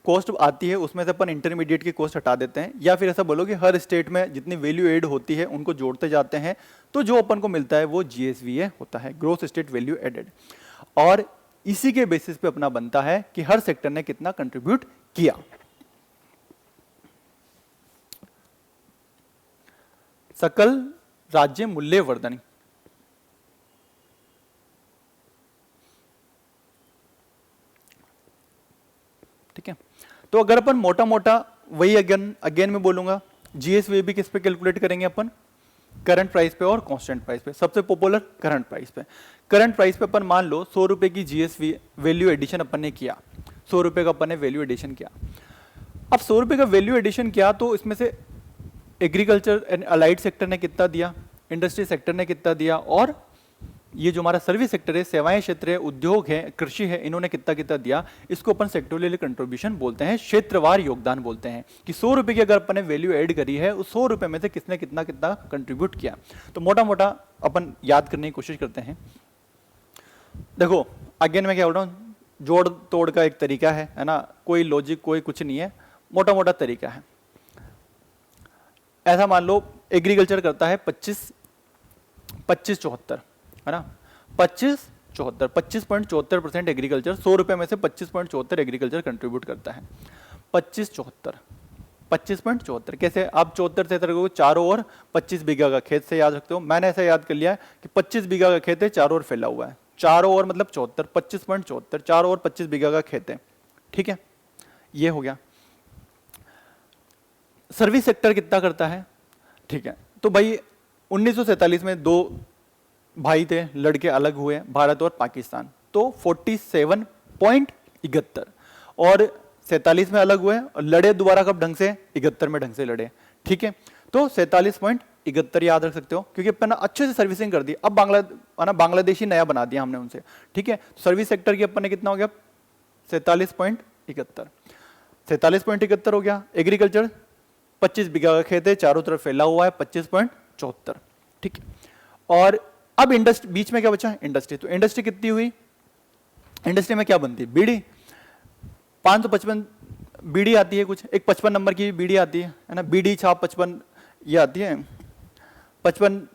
कॉस्ट आती है उसमें से अपन इंटरमीडिएट की कॉस्ट हटा देते हैं, या फिर ऐसा बोलो कि हर स्टेट में जितनी वैल्यू एड होती है उनको जोड़ते जाते हैं, तो जो अपन को मिलता है वो जीएसवीए होता है, ग्रोस स्टेट वैल्यू एडेड। और इसी के बेसिस पे अपना बनता है कि हर सेक्टर ने कितना कंट्रीब्यूट किया। सकल राज्य मूल्य वर्धन, ठीक है, तो अगर अपन मोटा मोटा वही अगेन में बोलूंगा, जीएसवी भी किस पे कैलकुलेट करेंगे अपन, करंट प्राइस पे और कांस्टेंट प्राइस पे। सबसे पॉपुलर करंट प्राइस पे। करंट प्राइस पे अपन मान लो 100 रुपए की जीएसवी वैल्यू एडिशन अपन ने किया, 100 रुपए का अपन ने वैल्यू एडिशन किया। अब 100 रुपए का वैल्यू एडिशन किया तो इसमें से एग्रीकल्चर एंड अलाइड सेक्टर ने कितना दिया, इंडस्ट्री सेक्टर ने कितना दिया, और ये जो हमारा सर्विस सेक्टर है, सेवाएं क्षेत्र है, उद्योग है, कृषि है, इन्होंने कितना कितना दिया। इसको अपन सेक्टोरियल कंट्रीब्यूशन बोलते हैं, क्षेत्रवार योगदान बोलते हैं, कि 100 रुपए की अगर अपन ने वैल्यू ऐड करी है, उस 100 रुपए में से किसने कितना कितना कंट्रीब्यूट किया। तो मोटा मोटा अपन याद करने की कोशिश करते हैं। देखो अगेन मैं क्या बोल रहा हूँ, जोड़ तोड़ का एक तरीका है ना, कोई लॉजिक कोई कुछ नहीं है, मोटा मोटा तरीका है। ऐसा मान लो एग्रीकल्चर करता है 25.74, है ना, 25.74% एग्रीकल्चर, 100 रुपए में से 25.74 एग्रीकल्चर कंट्रीब्यूट करता है। 25.74 कैसे, आप 74 से को चारों ओर 25 बीघा का खेत से याद रखते हो। मैंने ऐसा याद कर लिया है कि 25 बीघा का खेत है, चारों ओर फैला हुआ है, चारों ओर मतलब 74, 25.74, चारों ओर 25 बीघा का खेत है। ठीक है, ये हो गया। सर्विस सेक्टर कितना करता है, ठीक है, तो भाई 1947 में दो भाई थे, लड़के अलग हुए, भारत और पाकिस्तान, तो 47.71, और 47 में अलग हुए और लड़े दोबारा कब, ढंग से 71 में ढंग से लड़े। ठीक है, तो 47.71 याद रख सकते हो, क्योंकि अपन अच्छे से सर्विसिंग कर दी। अब बांग्लादेशी नया बना दिया हमने उनसे। ठीक है, सर्विस सेक्टर की अपन ने कितना हो गया, 47.71, 47.71 हो गया। एग्रीकल्चर 25 बीघा का खेत है, चारों तरफ फैला हुआ है, 25.74। ठीक है, और अब इंडस्ट्री बीच में क्या बचा, इंडस्ट्री। तो इंडस्ट्री कितनी हुई, इंडस्ट्री में क्या बनती है, बीड़ी, 555 बीड़ी आती है, कुछ एक 55 नंबर की बीड़ी आती है ना, बीड़ी छाप 55 ये आती है, 55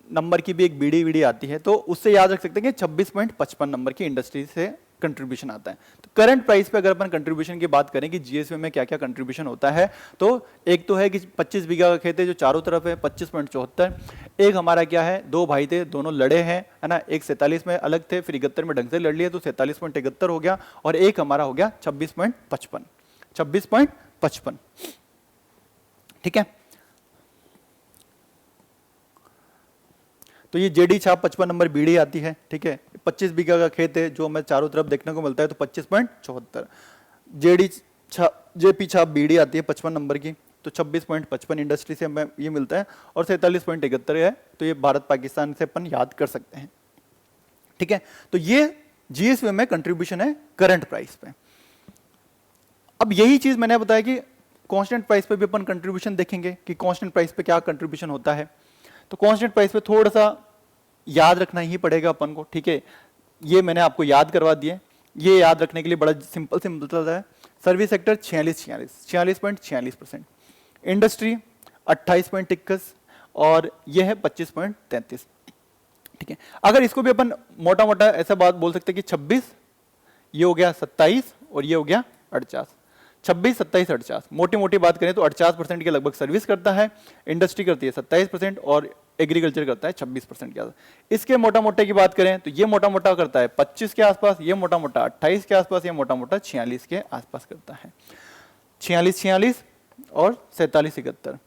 नंबर की भी एक बीड़ी आती है। तो उससे याद रख सकते हैं कि 26.55 नंबर की इंडस्ट्री से कंट्रीब्यूशन आता है। तो करंट प्राइस पे अगर अपन कंट्रीब्यूशन की बात करें कि जीएसवी में क्या क्या कंट्रीब्यूशन होता है, तो एक तो है कि 25 बीघा का खेत है जो चारों तरफ है, 25.74। एक हमारा क्या है, दो भाई थे, दोनों लड़े हैं, है ना, एक 47 में अलग थे, फिर 71 में ढंग से लड़ लिए, तो 47.71 हो गया, और एक हमारा हो गया 26.55। ठीक है, तो ये जेडी छाप 55 नंबर बीड़ी आती है। ठीक है, 25 बीघा का खेत है जो हमें चारों तरफ देखने को मिलता है, तो 25.74। जेपी छाप बीड़ी आती है 55 नंबर की, तो 26.55 इंडस्ट्री से हमें ये मिलता है, और 47.71 है, तो ये भारत पाकिस्तान से अपन याद कर सकते हैं। ठीक है, तो ये जीएसवी में कंट्रीब्यूशन है करंट प्राइस पे। अब यही चीज मैंने बताया कि कांस्टेंट प्राइस पे भी अपन कंट्रीब्यूशन देखेंगे कि कांस्टेंट प्राइस पे क्या कंट्रीब्यूशन होता है। तो कांस्टेंट प्राइस पे थोड़ा सा याद रखना ही पड़ेगा अपन को, ठीक है। ये मैंने आपको याद करवा दिए, ये याद रखने के लिए बड़ा सिंपल है। सर्विस सेक्टर 46.46%, इंडस्ट्री 28.21 और ये है 25.33, ठीक है। अगर इसको भी अपन मोटा मोटा ऐसा बात बोल सकते हैं कि 26, ये हो गया 27 और ये हो गया 48, 26, 27, 48, मोटी मोटी बात करें तो 48% के लगभग सर्विस करता है, इंडस्ट्री करती है 27% और एग्रीकल्चर करता है 26% के आसपास। इसके मोटा मोटे की बात करें तो ये मोटा मोटा करता है 25 के आसपास, ये मोटा मोटा 28 के आसपास, ये मोटा मोटा 46 के आसपास करता है। 46 और 47 71,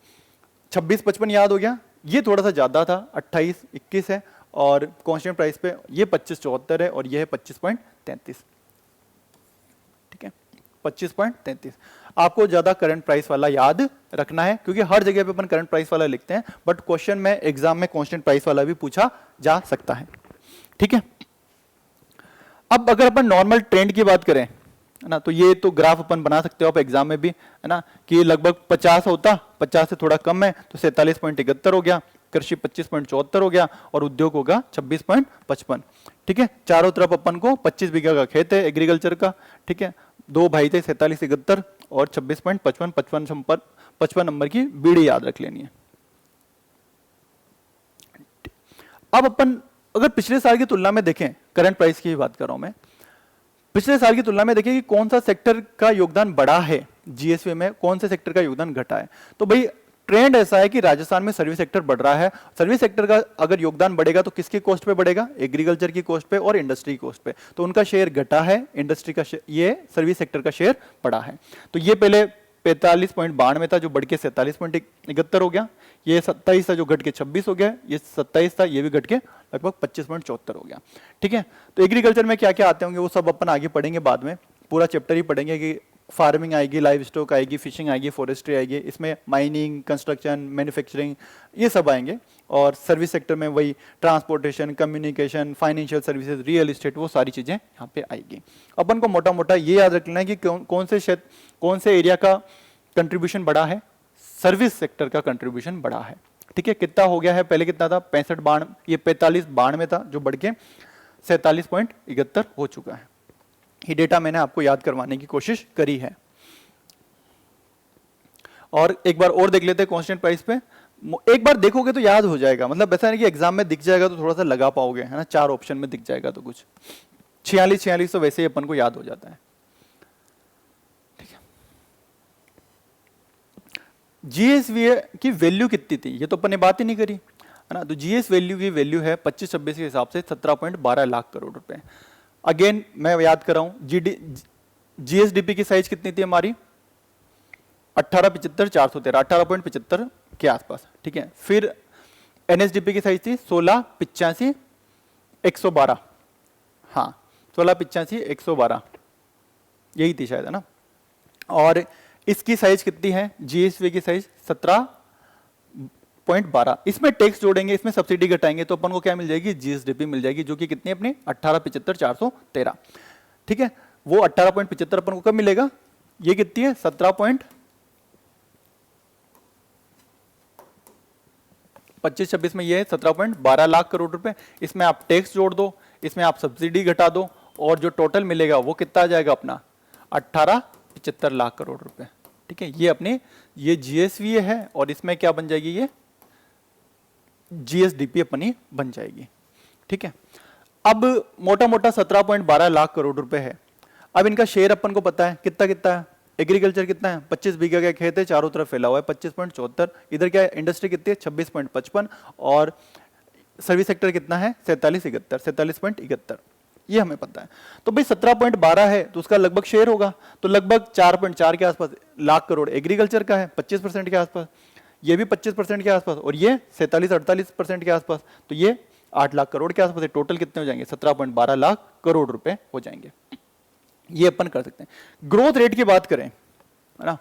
26 55 याद हो गया। ये थोड़ा सा ज्यादा था, 28 21 है और कांस्टेंट प्राइस पे ये 25 74 है और ये है 25.33, ठीक है। 25.33 आपको ज्यादा करंट प्राइस वाला याद रखना है क्योंकि हर जगह पे अपन करंट प्राइस वाला लिखते हैं, बट क्वेश्चन में एग्जाम में कांस्टेंट प्राइस वाला भी पूछा जा सकता है, ठीक है। अब अगर अपन नॉर्मल ट्रेंड की बात करें, है ना, तो ये तो ग्राफ अपन बना सकते हो आप एग्जाम में भी, है ना, कि लगभग 50 होता, 50 से थोड़ा कम है तो 47.71 हो गया, कृषि 25.74 हो गया और उद्योग होगा 26.55, ठीक है। चारों तरफ अपन को 25 बीघा का खेत है एग्रीकल्चर का, ठीक है। दो भाई थे 47 71 और 26.55, 55 नंबर की बीड़ी याद रख लेनी है। अब अपन अगर पिछले साल की तुलना में देखें, करंट प्राइस की बात कर रहा हूं मैं, पिछले साल की तुलना में देखें कि कौन सा सेक्टर का योगदान बढ़ा है जीएसवी में, कौन से सेक्टर का योगदान घटा है। तो भाई ट्रेंड ऐसा है कि राजस्थान में सर्विस सेक्टर बढ़ रहा है। सर्विस सेक्टर का अगर योगदान बढ़ेगा तो किसकी कॉस्ट पे बढ़ेगा, एग्रीकल्चर की कॉस्ट पे और इंडस्ट्री की कॉस्ट पे। तो उनका शेयर घटा है, इंडस्ट्री का ये सर्विस सेक्टर का शेयर बढ़ा है। तो ये पहले 45.92 था जो बढ़ के 47.71 हो गया, ये 27 था जो घट के 26 हो गया, ये 27 था ये भी घट के लगभग 25.74 हो गया, ठीक है। तो एग्रीकल्चर में क्या क्या आते होंगे वो सब अपन आगे पढ़ेंगे, बाद में पूरा चैप्टर ही पढ़ेंगे कि फार्मिंग आएगी, लाइव स्टॉक आएगी, फिशिंग आएगी, फॉरेस्ट्री आएगी, इसमें माइनिंग, कंस्ट्रक्शन, मैन्युफैक्चरिंग ये सब आएंगे। और सर्विस सेक्टर में वही transportation, communication, financial services, real estate, वो सारी चीजें यहाँ पे आएगी। अपन को मोटा मोटा ये याद रखना है कि कौन से क्षेत्र, कौन से एरिया का कंट्रीब्यूशन बढ़ा है, सर्विस सेक्टर का कंट्रीब्यूशन बढ़ा है, ठीक है। कितना हो गया है, पहले कितना था 65 ये 45 92 था जो बढ़ के 47.71 हो चुका है। ये डेटा मैंने आपको याद करवाने की कोशिश करी है। और एक बार और देख लेते हैं कांस्टेंट प्राइस पे, एक बार देखोगे तो याद हो जाएगा, मतलब ऐसा नहीं कि एग्जाम में दिख जाएगा तो थोड़ा सा लगा पाओगे, है ना, 4 ऑप्शन में दिख जाएगा तो कुछ 46 तो वैसे ही अपन को याद हो जाता है, ठीक है। जीएसवी की वैल्यू कितनी थी ये तो अपन ने बात ही नहीं करी, है ना। तो जीएस वैल्यू की वैल्यू है 25-26 के हिसाब से 17.12 लाख करोड़ रुपए। अगेन मैं याद कर रहा हूं, जीएसडीपी की साइज कितनी थी हमारी 18,75,413, 18.75 के आसपास, ठीक है। फिर एनएसडीपी की साइज थी 16,85,112, हाँ 16,85,112 यही थी शायद, है ना। और इसकी साइज कितनी है, जीएसवी की साइज 17.12। इसमें टैक्स जोड़ेंगे, इसमें सब्सिडी घटाएंगे तो अपन को क्या मिल जाएगी, जीएसडीपी मिल जाएगी, जो कि कितनी अपनी 18,75,413, ठीक है। वो 18.75 अपन को कब मिलेगा, ये कितनी है 17.25-26 में ये है 17.12 लाख करोड़ रुपए। इसमें आप टैक्स जोड़ दो, इसमें आप सब्सिडी घटा दो और जो टोटल मिलेगा वो कितना आ जाएगा अपना 18,75 लाख करोड़ रुपए, ठीक है। ये अपने ये जीएसवी है और इसमें क्या बन जाएगी, ये जीएसडीपी अपनी बन जाएगी, ठीक है। अब मोटा मोटा 17.12 लाख करोड़ रुपए है। अब इनका शेयर अपन को पता है कितना कितना है, एग्रीकल्चर कितना है 25 बीघा का खेत है, चारों तरफ फैला हुआ है 25.74, इधर क्या है इंडस्ट्री कितनी है 26.55 और सर्विस सेक्टर कितना है 47.71, ये हमें पता है। तो भाई 17.12 है तो उसका लगभग शेयर होगा, तो लगभग 4.4 के आसपास लाख करोड़ एग्रीकल्चर का है, 25% के आसपास, ये भी 25% के आसपास और ये 47-48% के आसपास, तो ये 8 लाख करोड़ के आसपास है। टोटल कितने हो जाएंगे 17.12 लाख करोड़ रुपए हो जाएंगे। ये अपन कर सकते हैं। ग्रोथ रेट की बात करें, है ना,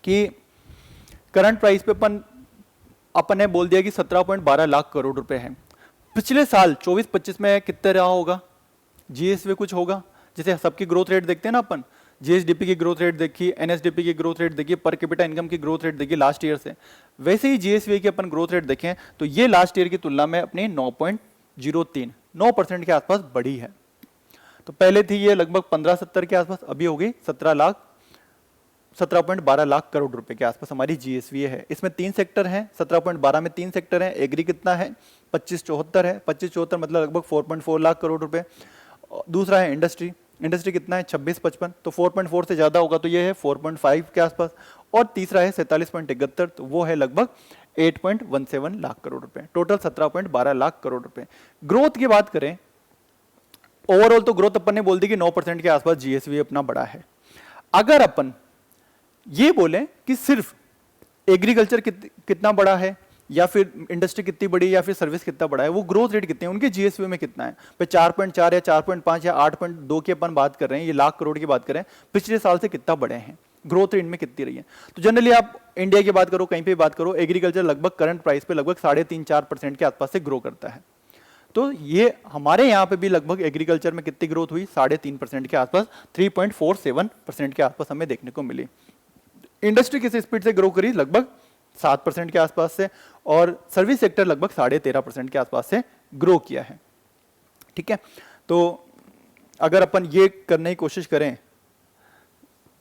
कि करंट प्राइस पे अपन ने बोल दिया कि 17.12 लाख करोड़ रुपए है। पिछले साल 24-25 में कितने रहा होगा जीएसवी, कुछ होगा, जैसे सबकी ग्रोथ रेट देखते हैं ना अपन, जीएसडीपी की ग्रोथ रेट देखी, एनएसडीपी की ग्रोथ रेट देखी, पर कैपिटा इनकम की ग्रोथ रेट देखी लास्ट ईयर से, वैसे ही जीएसवी की अपन ग्रोथ रेट देखें तो ये लास्ट ईयर की तुलना में अपनी 9.03 9% के आसपास बढ़ी है। तो पहले थी ये लगभग 15-17 के आसपास, अभी हो गई 17.12 लाख करोड़ रुपए के आसपास हमारी जीएसवीए है। इसमें 3 सेक्टर हैं, 17.12 में 3 सेक्टर हैं। एग्री कितना है? 2574 है, 2574 मतलब लगभग 4.4 लाख करोड़ रुपए। दूसरा है इंडस्ट्री, इंडस्ट्री कितना है? 2655, तो 4.4 से ज्यादा होगा तो ये है 4.5 के आसपास। और तीसरा है 47.71, तो वो है लगभग 8.17 लाख करोड़ रुपए। टोटल 17.12 लाख करोड़ रुपए। ग्रोथ की बात करें, ओवरऑल तो ग्रोथ अपन ने बोल दी कि 9% के आसपास जीएसवी अपना बड़ा है। अगर अपन ये बोले कि सिर्फ एग्रीकल्चर कितना बड़ा है, या फिर इंडस्ट्री कितनी बड़ी है, या फिर सर्विस कितना बड़ा है, वो ग्रोथ रेट कितने हैं, उनके जीएसवी में कितना है, भाई 4.4 या 4.5 या 8.2 की अपन बात कर रहे हैं, ये लाख करोड़ की बात कर रहे हैं, पिछले साल से कितना बड़े हैं, ग्रोथ रेट में कितनी रही है। तो जनरली आप इंडिया की बात करो, कहीं पे बात करो, एग्रीकल्चर लगभग करंट प्राइस पे लगभग 3.5-4% के आसपास से ग्रो करता है। तो ये हमारे यहाँ पे भी लगभग एग्रीकल्चर में कितनी ग्रोथ हुई? 3.5% के आसपास, 3.47% के आसपास हमें देखने को मिली। इंडस्ट्री किस स्पीड से ग्रो करी? लगभग 7% के आसपास से, और सर्विस सेक्टर लगभग 13.5% के आसपास से ग्रो किया है। ठीक है, तो अगर अपन ये करने की कोशिश करें,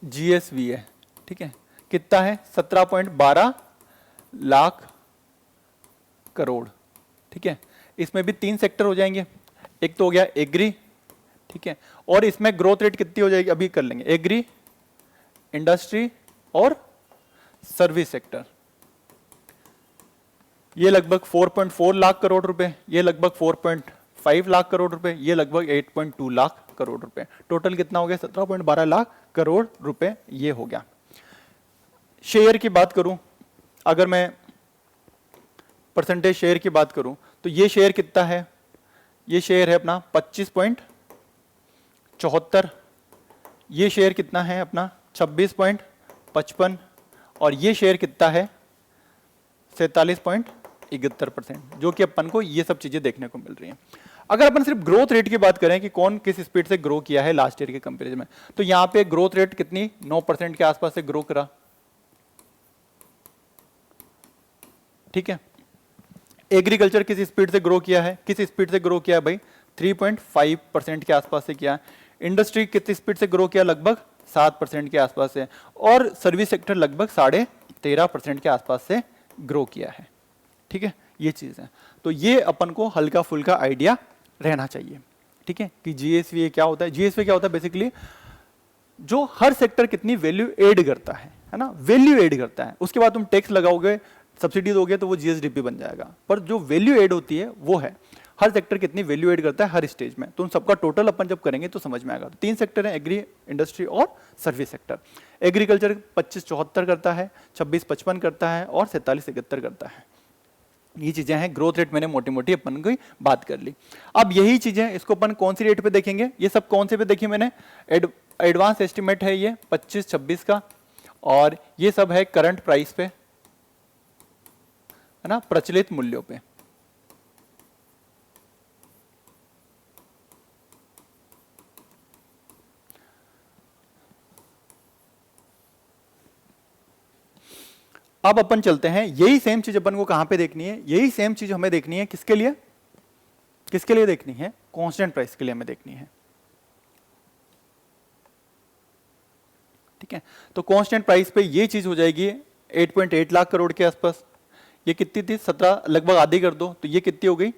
जीएसवी है, ठीक है, कितना है? 17.12 लाख करोड़। ठीक है, इसमें भी 3 सेक्टर हो जाएंगे, एक तो हो गया एग्री, ठीक है, और इसमें ग्रोथ रेट कितनी हो जाएगी अभी कर लेंगे, एग्री, इंडस्ट्री और सर्विस सेक्टर। ये लगभग 4.4 लाख करोड़ रुपए, ये लगभग 4.5 लाख करोड़ रुपए, ये लगभग 8.2 लाख करोड़ रुपए। टोटल कितना हो गया? 17.12 लाख करोड़ रुपए ये हो गया। शेयर की बात करूं, अगर मैं परसेंटेज शेयर की बात करूं, तो ये शेयर कितना है? ये शेयर है अपना 25.74, ये शेयर कितना है अपना? 26.55, और ये शेयर कितना है? 47.71%, जो कि अपन को ये सब चीजें देखने को मिल रही हैं। अगर अपन सिर्फ ग्रोथ रेट की बात करें कि कौन किस स्पीड से ग्रो किया है लास्ट ईयर के कंपैरिजन में, तो यहां पे ग्रोथ रेट कितनी? 9% के आसपास से ग्रो करा। ठीक है, एग्रीकल्चर किस स्पीड से ग्रो किया है? किस स्पीड से ग्रो किया है भाई? 3.5% के आसपास से किया। इंडस्ट्री कितनी स्पीड से ग्रो किया? लगभग 7% के आसपास से, और सर्विस सेक्टर लगभग 13.5% के आसपास से ग्रो किया है। ठीक है, ये चीज है। तो ये अपन को हल्का फुल्का आइडिया रहना चाहिए, ठीक है, कि जीएसवी क्या होता है। जीएसवी क्या होता है? बेसिकली जो हर सेक्टर कितनी वैल्यू एड करता है ना, वैल्यू एड करता है। उसके बाद तुम टैक्स लगाओगे, सब्सिडी दोगे तो वो जीएसडीपी बन जाएगा, पर जो वैल्यू एड होती है वो है हर सेक्टर कितनी वैल्यू एड करता है हर स्टेज में। तो उन सबका टोटल अपन जब करेंगे तो समझ में आएगा। तो 3 सेक्टर है, एग्री, इंडस्ट्री और सर्विस सेक्टर। एग्रीकल्चर 2574 करता है, 2655 करता है, और 4771 करता है। ये चीजें हैं। ग्रोथ रेट मैंने मोटी मोटी अपन की बात कर ली। अब यही चीजें इसको अपन कौन सी रेट पे देखेंगे? ये सब कौन से पे देखी मैंने? एडवांस एस्टिमेट है ये 25-26 का, और ये सब है करंट प्राइस पे, है ना, प्रचलित मूल्यों पे। अब अपन चलते हैं, यही सेम चीज अपन को कहां पे देखनी है? यही सेम चीज हमें देखनी है किसके लिए? किसके लिए देखनी है? कांस्टेंट प्राइस के लिए हमें देखनी है। ठीक है, तो कांस्टेंट प्राइस पे ये चीज हो जाएगी 8.8 लाख करोड़ के आसपास। ये कितनी थी? 17, लगभग आधी कर दो तो ये कितनी हो गई?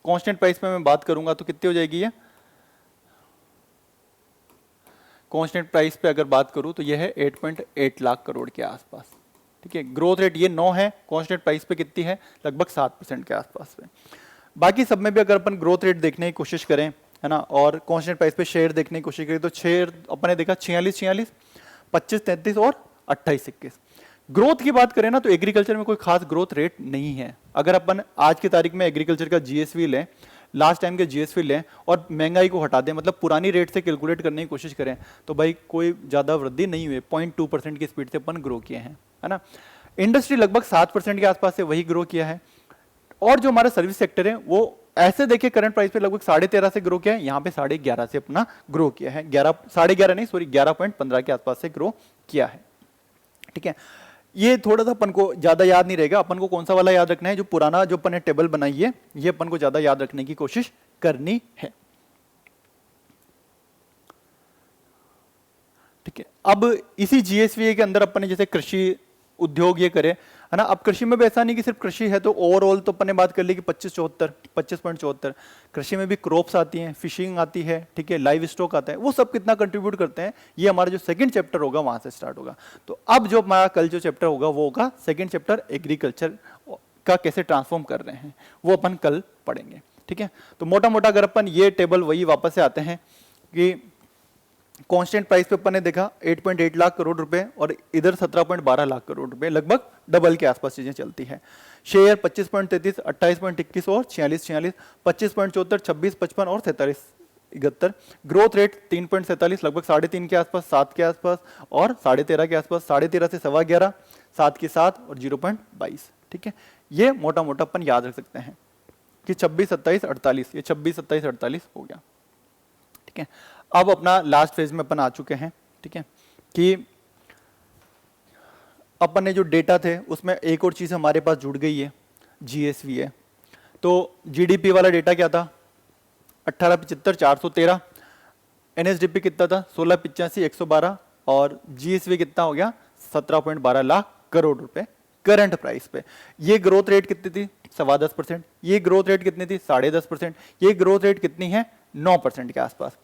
कांस्टेंट प्राइस पे मैं बात करूंगा तो कितनी हो जाएगी ये? कांस्टेंट प्राइस पे अगर बात करूं तो ये है 8.8 लाख करोड़ के आसपास। ठीक है, ग्रोथ रेट ये 9 है, कांस्टेंट प्राइस पे कितनी है? लगभग 7% के आसपास पे। बाकी सब में भी अगर अपन ग्रोथ रेट देखने की कोशिश करें, है ना, और कांस्टेंट प्राइस पे शेयर देखने की कोशिश करें, तो शेयर अपन ने देखा 46, 25, 33 और 28, 21। ग्रोथ की बात करें ना, तो एग्रीकल्चर में कोई खास ग्रोथ रेट नहीं है। अगर अपन आज की तारीख में एग्रीकल्चर का जीएसवी लें, लास्ट टाइम के जीएसवी लें, और महंगाई को हटा दें, मतलब पुरानी रेट से कैलकुलेट करने की कोशिश करें, तो भाई कोई ज्यादा वृद्धि नहीं हुई। 0.2% की स्पीड से अपन ग्रो किए हैं, है ना। इंडस्ट्री लगभग 7% के आसपास से वही ग्रो किया है, और जो हमारा सर्विस सेक्टर है वो ऐसे देखिए करंट प्राइस पे लगभग 13.5 से ग्रो किया है, यहाँ पे 11.5 से अपना ग्रो किया है, 11.5 नहीं सॉरी 11.15 के आसपास से ग्रो किया है। ठीक है, ये थोड़ा सा अपन को ज्यादा याद नहीं रहेगा, अपन को कौन सा वाला याद रखना है, जो पुराना जो अपन ने टेबल बनाई है ये अपन को ज्यादा याद रखने की कोशिश करनी है। ठीक है, अब इसी जीएसवीए के अंदर अपन ने जैसे कृषि उद्योग ये करे है ना, अब कृषि में भी ऐसा नहीं कि सिर्फ कृषि है, तो ओवरऑल तो अपन ने बात कर ली कि 25.74 कृषि में भी क्रॉप्स आती हैं, फिशिंग आती है, ठीक है, लाइव स्टॉक आता है, वो सब कितना कंट्रीब्यूट करते हैं, ये हमारा जो सेकंड चैप्टर होगा वहां से स्टार्ट होगा। तो अब जो हमारा कल जो चैप्टर होगा वो होगा सेकंड चैप्टर एग्रीकल्चर का कैसे ट्रांसफॉर्म कर रहे हैं, वो अपन कल पढ़ेंगे। ठीक है, तो मोटा मोटा अगर अपन ये टेबल वही वापस से आते हैं कि कांस्टेंट प्राइस पे अपन ने देखा 8.8 लाख करोड़ रुपए और इधर 17.12 लाख करोड़ रुपए, लगभग डबल के आसपास चीजें चलती है। शेयर 25.33, 28.21 और 46, 25.74, 26, 55 और 43, 71। ग्रोथ रेट 3.47, लगभग 3.5 के आसपास, 7 के आसपास और 13.5 के आसपास, 13.5 से 11.25, 7 के 7 और 0.22। ठीक है, ये मोटा मोटा अपन याद रख सकते हैं कि 26, 27, 48, ये 26, 27, 48 हो गया। ठीक है, अब अपना लास्ट फेज में अपन आ चुके हैं। ठीक है, कि अपन ने जो डेटा थे उसमें एक और चीज हमारे पास जुड़ गई है, जीएसवी है। तो जीडीपी वाला डेटा क्या था, 1875 413, एनएसडीपी कितना था 1685 112 और जीएसवी कितना हो गया 17.12 लाख करोड़ रुपए करंट प्राइस पे। ये ग्रोथ रेट कितनी थी 10.25%, ये ग्रोथ रेट कितनी थी 10.5%, ये ग्रोथ रेट कितनी है 9% के आसपास।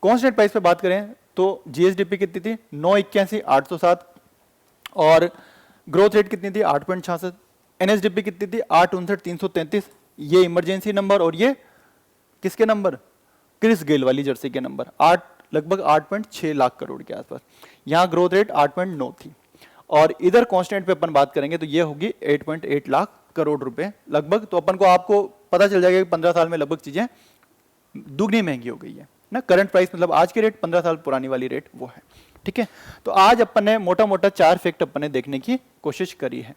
कांस्टेंट प्राइस पे बात करें तो जीएसडीपी कितनी थी 981 807 और ग्रोथ रेट कितनी थी 8.66, एनएसडीपी कितनी थी 859 333, ये इमरजेंसी नंबर और ये किसके नंबर, क्रिस गेल वाली जर्सी के नंबर, लगभग 8.6 लाख करोड़ के आसपास। यहाँ ग्रोथ रेट 8.9 थी और इधर कांस्टेंट पे अपन बात करेंगे तो ये होगी 8.8 लाख करोड़ रुपए लगभग। तो अपन को आपको पता चल जाएगा कि 15 साल में लगभग चीजें दुगनी महंगी हो गई है ना। करंट प्राइस मतलब आज के रेट 15 साल पुरानी वाली रेट वो है। ठीक है, तो आज अपन ने मोटा मोटा 4 फैक्ट अपन ने देखने की कोशिश करी है।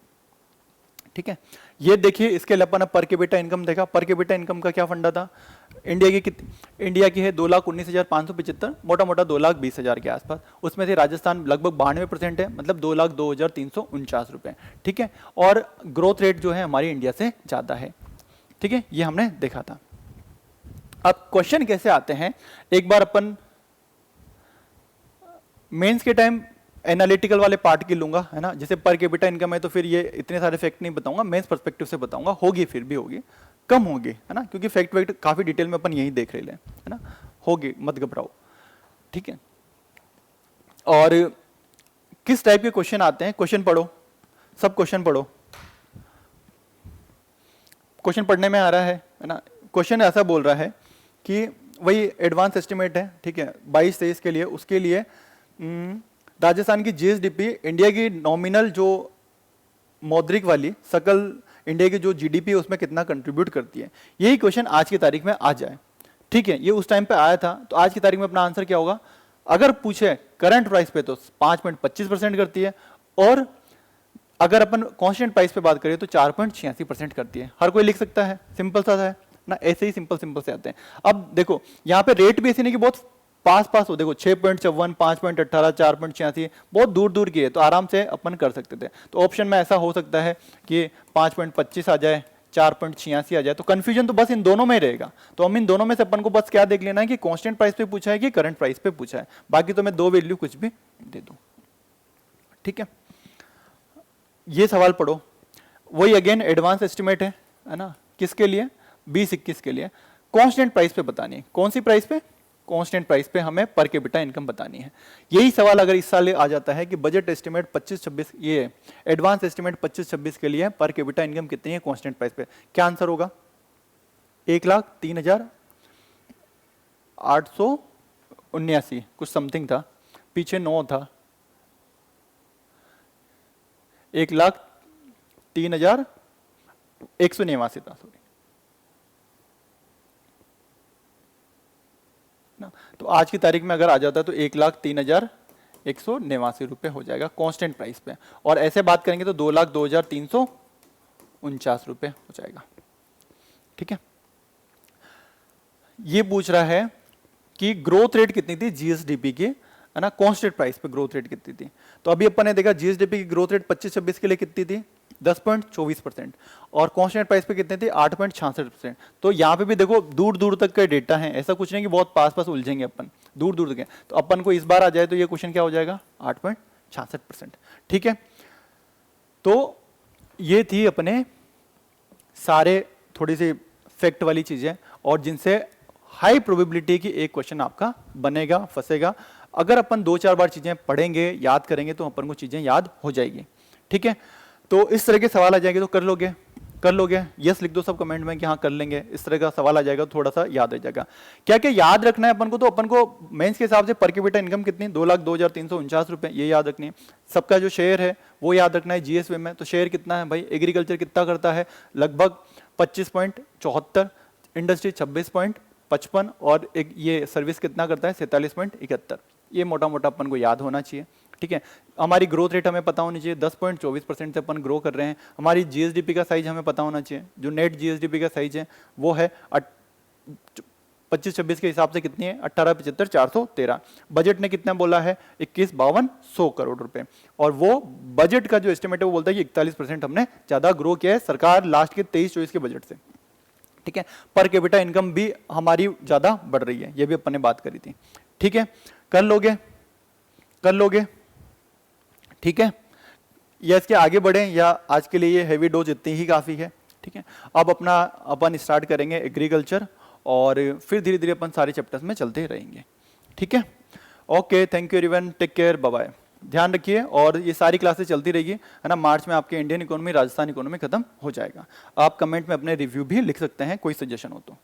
ठीक है, ये देखिए इसके लिए अपन ने पर कैपिटा इनकम देखा। पर कैपिटा इनकम का क्या फंडा था, इंडिया की है 2,19,575, मोटा मोटा 2,20,000 के आसपास। उसमें से राजस्थान लगभग 92% है, मतलब 2,02,349 रुपए। ठीक है, और ग्रोथ रेट जो है हमारी इंडिया से ज्यादा है। ठीक है, ये हमने देखा था। अब क्वेश्चन कैसे आते हैं, एक बार अपन मेंस के टाइम एनालिटिकल वाले पार्ट की लूंगा, है ना। जैसे पर कैपिटा इनकम है तो फिर ये इतने सारे फैक्ट नहीं बताऊंगा, मेंस पर्सपेक्टिव से बताऊंगा। होगी फिर भी होगी, कम होगी, है ना, क्योंकि फैक्ट वैक्ट काफी डिटेल में अपन यही देख रहे हैं, है ना। होगी, मत घबराओ। ठीक है, और किस टाइप के क्वेश्चन आते हैं, क्वेश्चन पढ़ो, सब क्वेश्चन पढ़ो। क्वेश्चन पढ़ने में आ रहा है ना। क्वेश्चन ऐसा बोल रहा है कि वही एडवांस एस्टिमेट है, ठीक है, 22-23 के लिए। उसके लिए राजस्थान की जीएसडीपी, इंडिया की नॉमिनल जो मौद्रिक वाली सकल इंडिया की जो जीडीपी है उसमें कितना कंट्रीब्यूट करती है, यही क्वेश्चन आज की तारीख में आ जाए। ठीक है, ये उस टाइम पे आया था, तो आज की तारीख में अपना आंसर क्या होगा। अगर पूछे करंट प्राइस पे तो 5.25% करती है, और अगर अपन कांस्टेंट प्राइस पे बात करें तो 4.86% करती है। हर कोई लिख सकता है, सिंपल सा है ना, ऐसे ही सिंपल से आते हैं। अब देखो यहाँ पे रेट भी ऐसे नहीं कि बहुत पास हो, देखो 6.54, 5.18, 4.86 बहुत दूर दूर की है, तो आराम से अपन कर सकते थे। तो ऑप्शन में ऐसा हो सकता है कि 5.25 आ जाए, 4.86 आ जाए, तो कंफ्यूजन तो बस इन दोनों में ही रहेगा। तो हम इन दोनों में से अपन को बस क्या देख लेना है कि कांस्टेंट प्राइस पे पूछा है कि करंट प्राइस पे पूछा है, बाकी तो मैं 2 वैल्यू कुछ भी दे दूं। ठीक है, ये सवाल पढ़ो। वही अगेन एडवांस एस्टिमेट है ना, किसके लिए 20-21 के लिए। कांस्टेंट प्राइस पे बतानी है, कौन सी प्राइस पे, कांस्टेंट प्राइस पे हमें पर कैपिटा इनकम बतानी है। यही सवाल अगर इस साल आ जाता है कि बजट एस्टिमेट 25-26, ये एडवांस एस्टिमेट 25-26 के लिए पर कैपिटा इनकम कितनी है कांस्टेंट प्राइस पे, क्या आंसर होगा 1,03,879 कुछ समथिंग था, पीछे 9 था, 1,03,189 था, सॉरी ना। तो आज की तारीख में अगर आ जाता है तो 1,03,189 रुपए हो जाएगा कांस्टेंट प्राइस पे, और ऐसे बात करेंगे तो 2,02,349 रुपए हो जाएगा। ठीक है, ये पूछ रहा है कि ग्रोथ रेट कितनी थी जीएसडीपी की, है ना, कांस्टेंट प्राइस पे ग्रोथ रेट कितनी थी। तो अभी अपन ने देखा जीएसडीपी की ग्रोथ रेट 25-26 के लिए कितनी थी, 10.24%, और कांस्टेंट प्राइस पे कितने थे, 8.66%। तो यहाँ पे भी देखो दूर दूर तक का डेटा है, ऐसा कुछ नहीं कि बहुत पास पास उलझेंगे अपन, दूर दूर तक है। तो अपन को इस बार आ जाए तो ये क्वेश्चन क्या हो जाएगा, 8.66%। ठीक है, तो ये थी अपने सारे थोड़ी सी फैक्ट वाली चीजें, और जिनसे हाई प्रोबेबिलिटी की एक क्वेश्चन आपका बनेगा, फंसेगा। अगर अपन 2-4 बार चीजें पढ़ेंगे, याद करेंगे, तो अपन को चीजें याद हो जाएगी। ठीक है, तो इस तरह के सवाल आ जाएंगे तो कर लोगे, कर लोगे, यस लिख दो सब कमेंट में कि हाँ कर लेंगे। इस तरह का सवाल आ जाएगा, थोड़ा सा याद रह जाएगा। क्या क्या याद रखना है अपन को, तो अपन को मेंस के हिसाब से पर कैपिटा इनकम कितनी, 2,02,349 रुपए, ये याद रखनी है। सबका जो शेयर है वो याद रखना है जीएसवी में। तो शेयर कितना है भाई, एग्रीकल्चर कितना करता है, लगभग 25.74, इंडस्ट्री 26.55, और एक ये सर्विस कितना करता है, 47.71। ये मोटा मोटा अपन को याद होना चाहिए। ठीक है, हमारी ग्रोथ रेट हमें पता होनी चाहिए, 10.24% से अपन ग्रो कर रहे हैं। हमारी जीएसडीपी का साइज हमें पता होना चाहिए, जो नेट जीएसडीपी का साइज है वो है 25-26 के हिसाब से कितनी है, 18,75,413। बजट ने कितना बोला है, 21,52,100 करोड़ रुपए, और वो बजट का जो एस्टिमेट है वो बोलता है कि 41% हमने ज्यादा ग्रो किया है सरकार लास्ट के 23-24 के बजट से। ठीक है, पर कैपिटा इनकम भी हमारी ज्यादा बढ़ रही है, ये भी अपन ने बात करी थी। ठीक है, कर लोगे, कर लोगे। ठीक है, या इसके आगे बढ़े, या आज के लिए ये हैवी डोज इतनी ही काफी है। ठीक है, अब अपन स्टार्ट करेंगे एग्रीकल्चर, और फिर धीरे धीरे अपन सारे चैप्टर्स में चलते रहेंगे। ठीक है, okay, thank you everyone, take care, bye bye, ध्यान रखिए। और ये सारी क्लासेस चलती रहेगी, है ना। मार्च में आपके इंडियन इकोनॉमी, राजस्थान इकोनॉमी खत्म हो जाएगा। आप कमेंट में अपने रिव्यू भी लिख सकते हैं, कोई सजेशन हो तो।